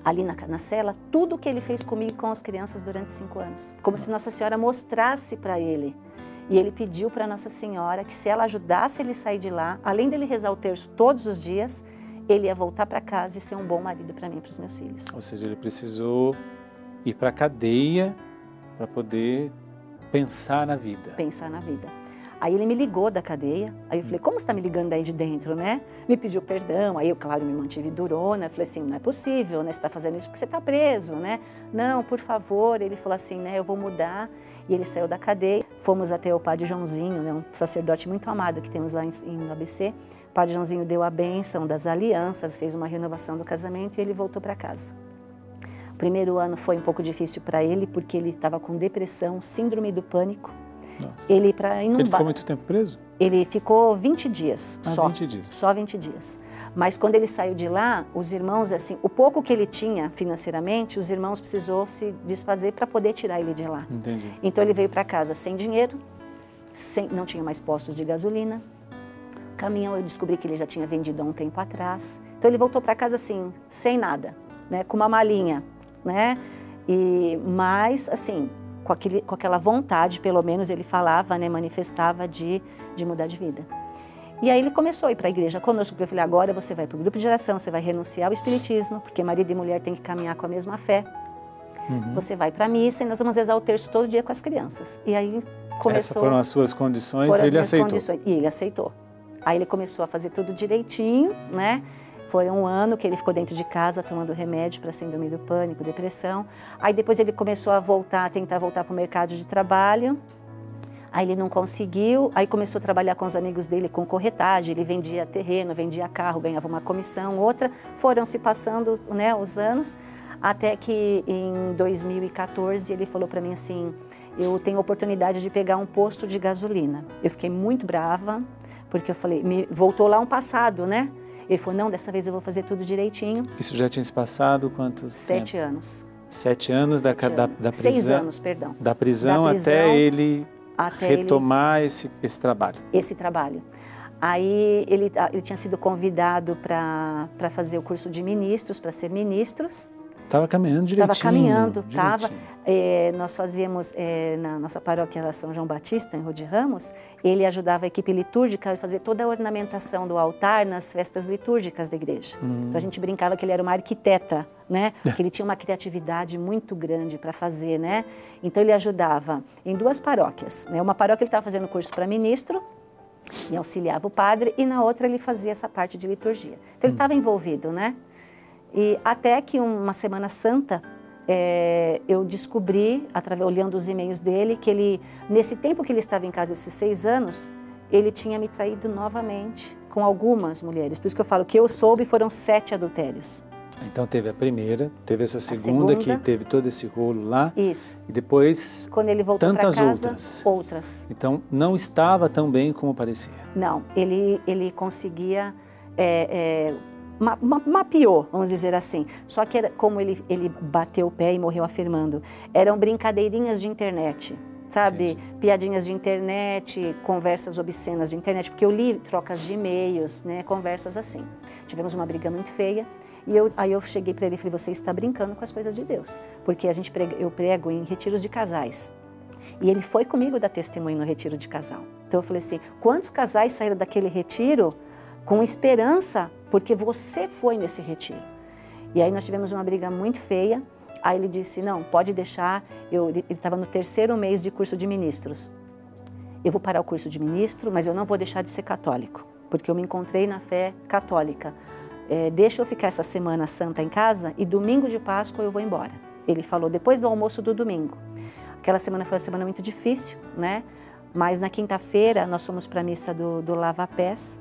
ali na cela tudo o que ele fez comigo e com as crianças durante 5 anos. Como se Nossa Senhora mostrasse para ele. E ele pediu para Nossa Senhora que se ela ajudasse ele a sair de lá, além dele rezar o terço todos os dias, ele ia voltar para casa e ser um bom marido para mim e para os meus filhos. Ou seja, ele precisou ir para a cadeia para poder pensar na vida. Pensar na vida. Aí ele me ligou da cadeia, aí eu falei, como você está me ligando daí de dentro, né? Me pediu perdão, aí eu, claro, me mantive durona, falei assim, não é possível, né? Você está fazendo isso porque você está preso, né? Não, por favor, ele falou assim, né? Eu vou mudar. E ele saiu da cadeia, fomos até o Padre Joãozinho, né? Um sacerdote muito amado que temos lá no ABC. O Padre Joãozinho deu a bênção das alianças, fez uma renovação do casamento e ele voltou para casa. O primeiro ano foi um pouco difícil para ele, porque ele estava com depressão, síndrome do pânico. Nossa. Ele ficou muito tempo preso? Ele ficou 20 dias só. 20 dias. Só 20 dias. Mas quando ele saiu de lá, os irmãos, assim, o pouco que ele tinha financeiramente, os irmãos precisou se desfazer para poder tirar ele de lá. Entendi. Então ele veio para casa sem dinheiro, não tinha mais postos de gasolina. Caminhão eu descobri que ele já tinha vendido há um tempo atrás. Então ele voltou para casa assim, sem nada, né, com uma malinha, né? Mas assim, com aquela vontade, pelo menos ele falava, né, manifestava de mudar de vida. E aí ele começou a ir para a igreja conosco, porque eu falei, agora você vai para o grupo de oração, você vai renunciar ao espiritismo, porque marido e mulher têm que caminhar com a mesma fé. Você vai para a missa e nós vamos rezar o terço todo dia com as crianças. E aí começou... Essas foram as suas condições e ele aceitou. E ele aceitou. Aí ele começou a fazer tudo direitinho, né? Foi um ano que ele ficou dentro de casa tomando remédio para síndrome do pânico, depressão. Aí depois ele começou a tentar voltar para o mercado de trabalho. Aí ele não conseguiu, aí começou a trabalhar com os amigos dele com corretagem, ele vendia terreno, vendia carro, ganhava uma comissão, outra. Foram se passando, né, os anos, até que em 2014 ele falou para mim assim, eu tenho a oportunidade de pegar um posto de gasolina. Eu fiquei muito brava, porque eu falei, voltou lá um passado, né? Ele falou, não, dessa vez eu vou fazer tudo direitinho. Isso já tinha se passado quanto 7 tempo? anos. 7 anos da prisão? 6 anos, perdão. Da prisão até ele retomar esse trabalho. Esse trabalho. Aí ele tinha sido convidado para fazer o curso de ministros, para ser ministros. Estava caminhando direitinho. Estava caminhando, estava. Nós fazíamos, na nossa paróquia São João Batista, em Rio de Ramos, ele ajudava a equipe litúrgica a fazer toda a ornamentação do altar nas festas litúrgicas da igreja. Então a gente brincava que ele era uma arquiteta, né? Que ele tinha uma criatividade muito grande para fazer, né? Então ele ajudava em 2 paróquias, né? Uma paróquia ele estava fazendo curso para ministro e auxiliava o padre, e na outra ele fazia essa parte de liturgia. Então ele estava envolvido, né? E até que uma Semana Santa, eu descobri, olhando os e-mails dele, que ele, nesse tempo que ele estava em casa, esses 6 anos, ele tinha me traído novamente com algumas mulheres. Por isso que eu falo que eu soube, foram 7 adultérios. Então teve a primeira, teve essa segunda que teve todo esse rolo lá. Isso. E depois quando ele voltou para casa, outras. Então não estava tão bem como parecia. Não, ele conseguia... mapeou, vamos dizer assim. Só que como ele bateu o pé e morreu afirmando, eram brincadeirinhas de internet, sabe? Entendi. Piadinhas de internet, conversas obscenas de internet, porque eu li trocas de e-mails, né? Conversas assim. Tivemos uma briga muito feia e aí eu cheguei para ele e falei, você está brincando com as coisas de Deus, porque eu prego em retiros de casais. E ele foi comigo dar testemunho no retiro de casal. Então eu falei assim, quantos casais saíram daquele retiro com esperança, porque você foi nesse retiro? E aí nós tivemos uma briga muito feia. Aí ele disse, não, pode deixar, ele estava no 3º mês de curso de ministros. Eu vou parar o curso de ministro, mas eu não vou deixar de ser católico, porque eu me encontrei na fé católica. Deixa eu ficar essa Semana Santa em casa e domingo de Páscoa eu vou embora. Ele falou, depois do almoço do domingo. Aquela semana foi uma semana muito difícil, né? Mas na quinta-feira nós fomos para a missa do Lava Pés.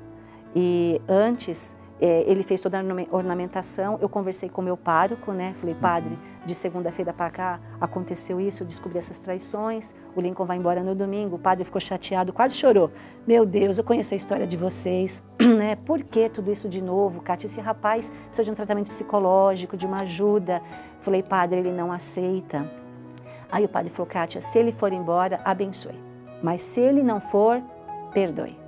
E antes, ele fez toda a ornamentação, eu conversei com o meu pároco, né? Falei, padre, de segunda-feira para cá aconteceu isso, eu descobri essas traições, o Lincoln vai embora no domingo, o padre ficou chateado, quase chorou. Meu Deus, eu conheço a história de vocês, né? Por que tudo isso de novo, Kátia? Esse rapaz precisa de um tratamento psicológico, de uma ajuda. Falei, padre, ele não aceita. Aí o padre falou, Kátia, se ele for embora, abençoe. Mas se ele não for, perdoe.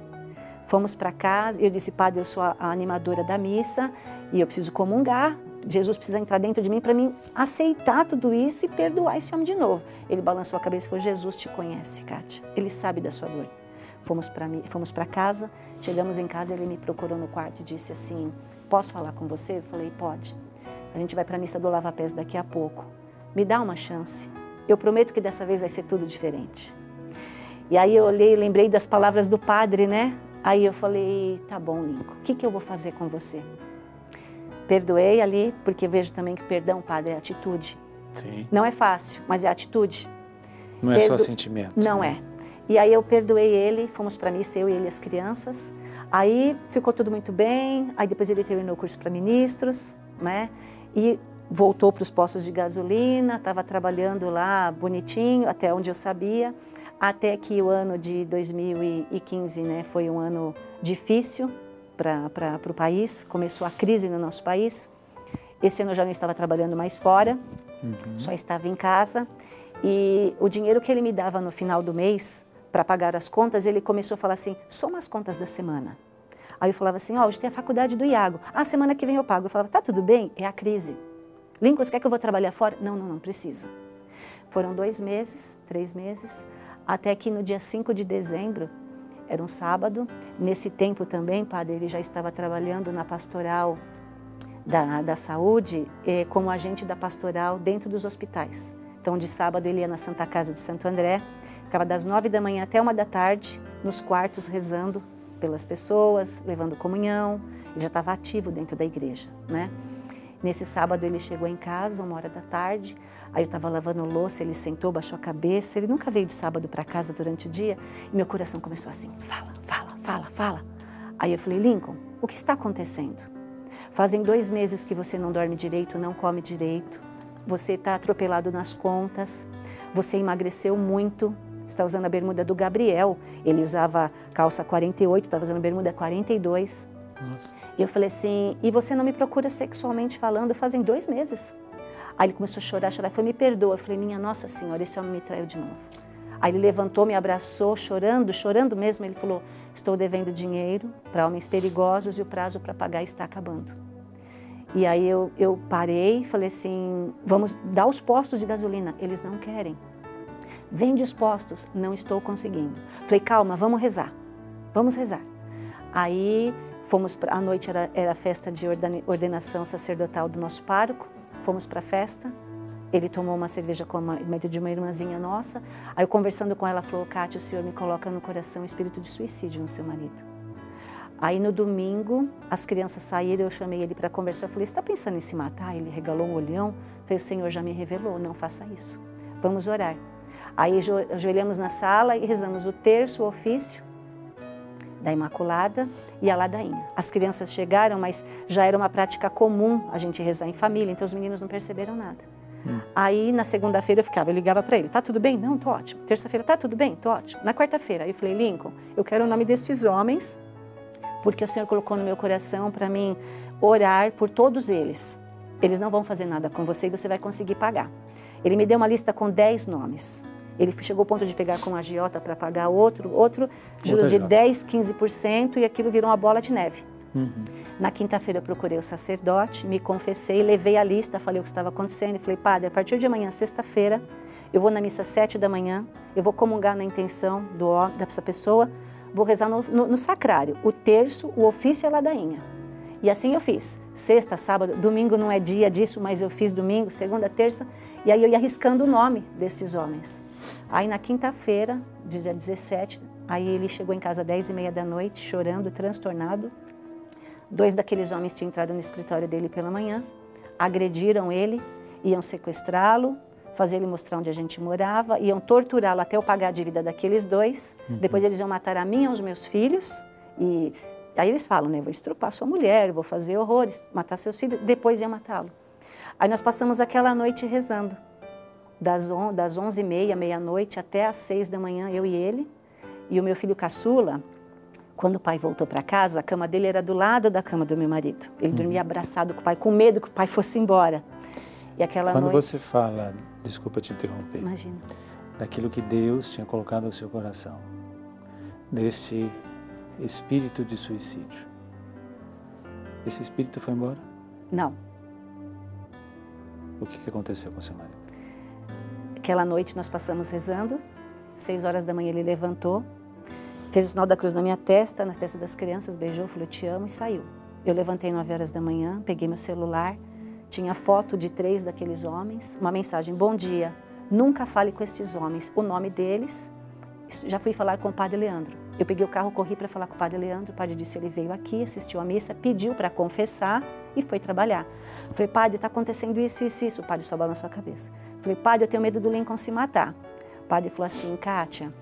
Fomos para casa, eu disse, padre, eu sou a animadora da missa e eu preciso comungar, Jesus precisa entrar dentro de mim para mim aceitar tudo isso e perdoar esse homem de novo. Ele balançou a cabeça e falou, Jesus te conhece, Kátia. Ele sabe da sua dor. Fomos para casa, chegamos em casa, ele me procurou no quarto e disse assim, posso falar com você? Eu falei, pode. A gente vai para a missa do Lava Pés daqui a pouco. Me dá uma chance. Eu prometo que dessa vez vai ser tudo diferente. E aí eu olhei e lembrei das palavras do padre, né? Aí eu falei, tá bom, Lincoln, o que eu vou fazer com você? Perdoei ali, porque vejo também que perdão, padre, é atitude. Sim. Não é fácil, mas é atitude. Não é só sentimento. Não é. E aí eu perdoei ele, fomos para a missa, eu e ele, as crianças. Aí ficou tudo muito bem, aí depois ele terminou o curso para ministros, né? E voltou para os postos de gasolina, estava trabalhando lá bonitinho, até onde eu sabia. Até que o ano de 2015, né, foi um ano difícil para o país, começou a crise no nosso país. Esse ano eu já não estava trabalhando mais fora, só estava em casa. E o dinheiro que ele me dava no final do mês para pagar as contas, ele começou a falar assim, soma as contas da semana. Aí eu falava assim, hoje tem a faculdade do Iago, semana que vem eu pago. Eu falava, tá tudo bem, é a crise. Lincoln, você quer que eu vou trabalhar fora? Não precisa. Foram 2 meses, 3 meses, até que no dia 5 de dezembro, era um sábado, nesse tempo também, padre, ele já estava trabalhando na pastoral da saúde, como agente da pastoral dentro dos hospitais. Então, de sábado, ele ia na Santa Casa de Santo André, ficava das 9 da manhã até 1 da tarde, nos quartos, rezando pelas pessoas, levando comunhão. Ele já estava ativo dentro da igreja, né? Nesse sábado, ele chegou em casa, 1 hora da tarde, aí eu estava lavando louça, ele sentou, baixou a cabeça, ele nunca veio de sábado para casa durante o dia, e meu coração começou assim, fala. Aí eu falei, Lincoln, o que está acontecendo? Fazem 2 meses que você não dorme direito, não come direito, você está atropelado nas contas, você emagreceu muito, está usando a bermuda do Gabriel, ele usava calça 48, estava usando bermuda 42. Nossa. E eu falei assim, e você não me procura sexualmente falando, fazem 2 meses. Aí ele começou a chorar, falou, me perdoa. Eu falei, minha Nossa Senhora, esse homem me traiu de novo. Aí ele levantou, me abraçou, chorando mesmo, ele falou, estou devendo dinheiro para homens perigosos e o prazo para pagar está acabando. E aí eu parei, falei assim, vamos dar os postos de gasolina. Eles não querem. Vende os postos, não estou conseguindo. Falei, calma, vamos rezar. Aí à noite era a festa de ordenação sacerdotal do nosso pároco, fomos para a festa, ele tomou uma cerveja com de uma irmãzinha nossa, aí eu conversando com ela, falou, Kátia, o Senhor me coloca no coração um espírito de suicídio no seu marido. Aí no domingo, as crianças saíram, eu chamei ele para conversar, eu falei, você está pensando em se matar? Ele regalou um olhão, falei, o Senhor já me revelou, não faça isso, vamos orar. Aí ajoelhamos na sala e rezamos o terço, o ofício da Imaculada e a ladainha. As crianças chegaram, mas já era uma prática comum a gente rezar em família, então os meninos não perceberam nada. Aí na segunda-feira eu ligava para ele, tá tudo bem? Não, tô ótimo. Terça-feira, tá tudo bem? Tô ótimo. Na quarta-feira, aí eu falei, Lincoln, eu quero o nome destes homens, porque o Senhor colocou no meu coração para mim orar por todos eles. Eles não vão fazer nada com você e você vai conseguir pagar. Ele me deu uma lista com 10 nomes. Ele chegou ao ponto de pegar com a agiota para pagar outro juros de 10%, 15%, e aquilo virou uma bola de neve. Na quinta-feira eu procurei o sacerdote, me confessei, levei a lista, falei o que estava acontecendo e falei, padre, a partir de amanhã, sexta-feira, eu vou na missa 7 da manhã, eu vou comungar na intenção dessa pessoa, vou rezar no sacrário, o terço, o ofício e a ladainha. E assim eu fiz. Sexta, sábado, domingo não é dia disso, mas eu fiz domingo, segunda, terça, e aí eu ia arriscando o nome desses homens. Aí na quinta-feira, dia 17, aí ele chegou em casa às 10h30 da noite, chorando, transtornado. 2 daqueles homens tinham entrado no escritório dele pela manhã, agrediram ele, iam sequestrá-lo, fazer ele mostrar onde a gente morava, iam torturá-lo até eu pagar a dívida daqueles 2, depois eles iam matar a mim e aos meus filhos, e aí eles falam, né, vou estrupar sua mulher, vou fazer horrores, matar seus filhos, depois iam matá-lo. Aí nós passamos aquela noite rezando, das 11h30, meia-noite, até às 6 da manhã, eu e ele, e o meu filho caçula. Quando o pai voltou para casa, a cama dele era do lado da cama do meu marido. Ele dormia abraçado com o pai, com medo que o pai fosse embora. E aquela Quando noite... você fala, desculpa te interromper, Imagina. daquilo que Deus tinha colocado ao seu coração, deste espírito de suicídio, esse espírito foi embora? Não. O que aconteceu com seu marido? Aquela noite nós passamos rezando, 6 horas da manhã ele levantou, fez o sinal da cruz na minha testa, na testa das crianças, beijou, falou, eu te amo e saiu. Eu levantei 9 horas da manhã, peguei meu celular, tinha foto de 3 daqueles homens, uma mensagem, bom dia, nunca fale com estes homens, o nome deles, já fui falar com o padre Leandro. Eu peguei o carro, corri para falar com o padre Leandro, o padre disse, ele veio aqui, assistiu a missa, pediu para confessar e foi trabalhar. Falei, padre, está acontecendo isso, isso, isso. O padre só balançou a cabeça. Falei, padre, eu tenho medo do Lincoln se matar. O padre falou assim, Kátia,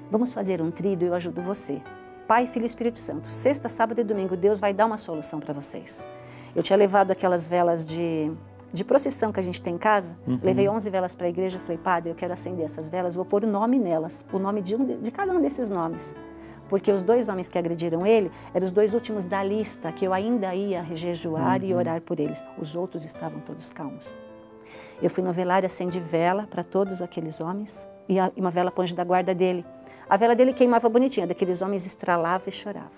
vamos fazer um tríduo, eu ajudo você. Pai, Filho e Espírito Santo, sexta, sábado e domingo, Deus vai dar uma solução para vocês. Eu tinha levado aquelas velas de procissão que a gente tem em casa, levei 11 velas para a igreja, falei, padre, eu quero acender essas velas, vou pôr o nome nelas, o nome de cada um desses nomes. Porque os 2 homens que agrediram ele eram os 2 últimos da lista, que eu ainda ia jejuar e orar por eles. Os outros estavam todos calmos. Eu fui no velário, acendi vela para todos aqueles homens e uma vela para o anjo da guarda dele. A vela dele queimava bonitinha, daqueles homens estralava e chorava.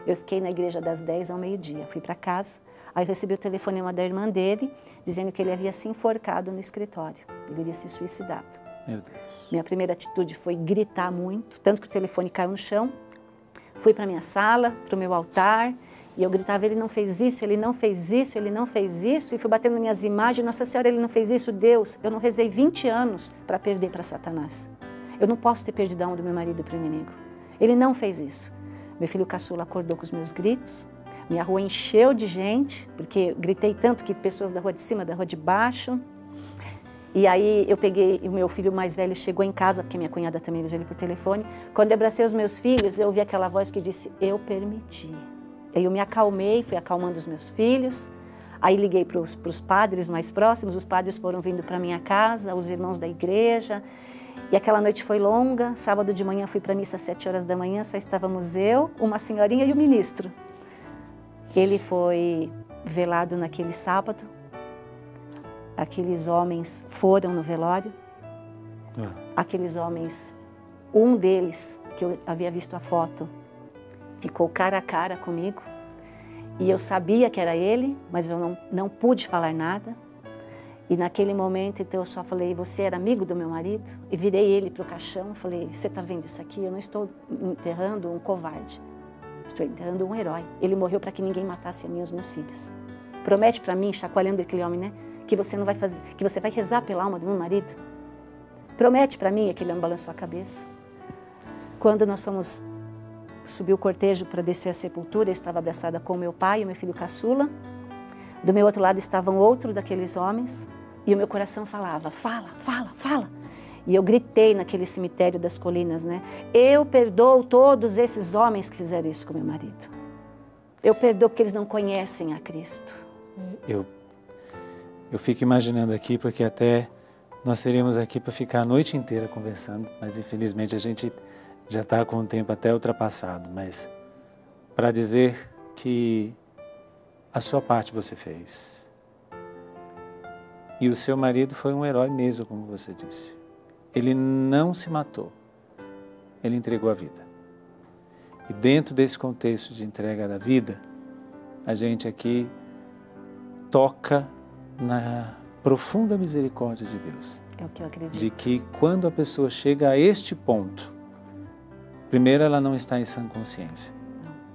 Eu fiquei na igreja das 10 ao meio-dia, fui para casa, aí recebi o telefonema da irmã dele, dizendo que ele havia se enforcado no escritório, ele havia se suicidado. Meu Deus. Minha primeira atitude foi gritar muito, tanto que o telefone caiu no chão. Fui para minha sala, para o meu altar, e eu gritava, ele não fez isso, ele não fez isso, ele não fez isso, e fui batendo nas minhas imagens, Nossa Senhora, ele não fez isso, Deus, eu não rezei 20 anos para perder para Satanás. Eu não posso ter perdido a alma do meu marido para o inimigo. Ele não fez isso. Meu filho caçula acordou com os meus gritos, minha rua encheu de gente, porque eu gritei tanto que pessoas da rua de cima, da rua de baixo. E aí eu peguei, o meu filho mais velho chegou em casa, porque minha cunhada também avisou ele por telefone. Quando eu abracei os meus filhos, eu ouvi aquela voz que disse, eu permiti. Aí eu me acalmei, fui acalmando os meus filhos. Aí liguei para os padres mais próximos, os padres foram vindo para minha casa, os irmãos da igreja. E aquela noite foi longa, sábado de manhã fui para a missa às 7 horas da manhã, só estávamos eu, uma senhorinha e o ministro. Ele foi velado naquele sábado. Aqueles homens foram no velório, aqueles homens, um deles, que eu havia visto a foto, ficou cara a cara comigo, e eu sabia que era ele, mas eu não pude falar nada, e naquele momento então eu só falei, você era amigo do meu marido? E virei ele para o caixão, falei, você está vendo isso aqui? Eu não estou enterrando um covarde, estou enterrando um herói, ele morreu para que ninguém matasse a mim e os meus filhos. Promete para mim, chacoalhando aquele homem, né? Que você não vai fazer, que você vai rezar pela alma do meu marido? Promete para mim, aquele homem balançou a cabeça. Quando nós subiu o cortejo para descer a sepultura, eu estava abraçada com o meu pai e o meu filho caçula. Do meu outro lado estavam outro daqueles homens e o meu coração falava, fala, fala, fala. E eu gritei naquele cemitério das colinas, né? Eu perdoo todos esses homens que fizeram isso com meu marido. Eu perdoo porque eles não conhecem a Cristo. Eu fico imaginando aqui, porque até nós seríamos aqui para ficar a noite inteira conversando, mas infelizmente a gente já está com o tempo até ultrapassado. Mas para dizer que a sua parte você fez. E o seu marido foi um herói mesmo, como você disse. Ele não se matou, ele entregou a vida. E dentro desse contexto de entrega da vida, a gente aqui toca na profunda misericórdia de Deus. É o que eu acredito. De que quando a pessoa chega a este ponto, primeiro ela não está em sã consciência,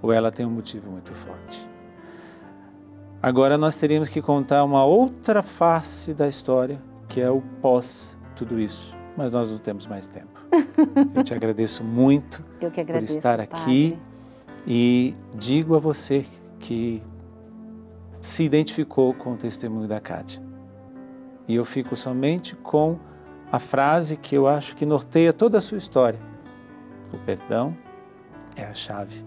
ou ela tem um motivo muito forte. Agora nós teríamos que contar uma outra face da história, que é o pós tudo isso, mas nós não temos mais tempo. Eu te agradeço muito por estar aqui, e digo a você que se identificou com o testemunho da Kátia. E eu fico somente com a frase que eu acho que norteia toda a sua história. O perdão é a chave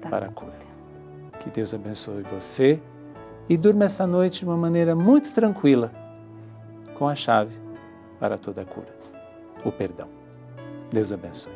para a cura. Que Deus abençoe você e durma essa noite de uma maneira muito tranquila, com a chave para toda a cura. O perdão. Deus abençoe.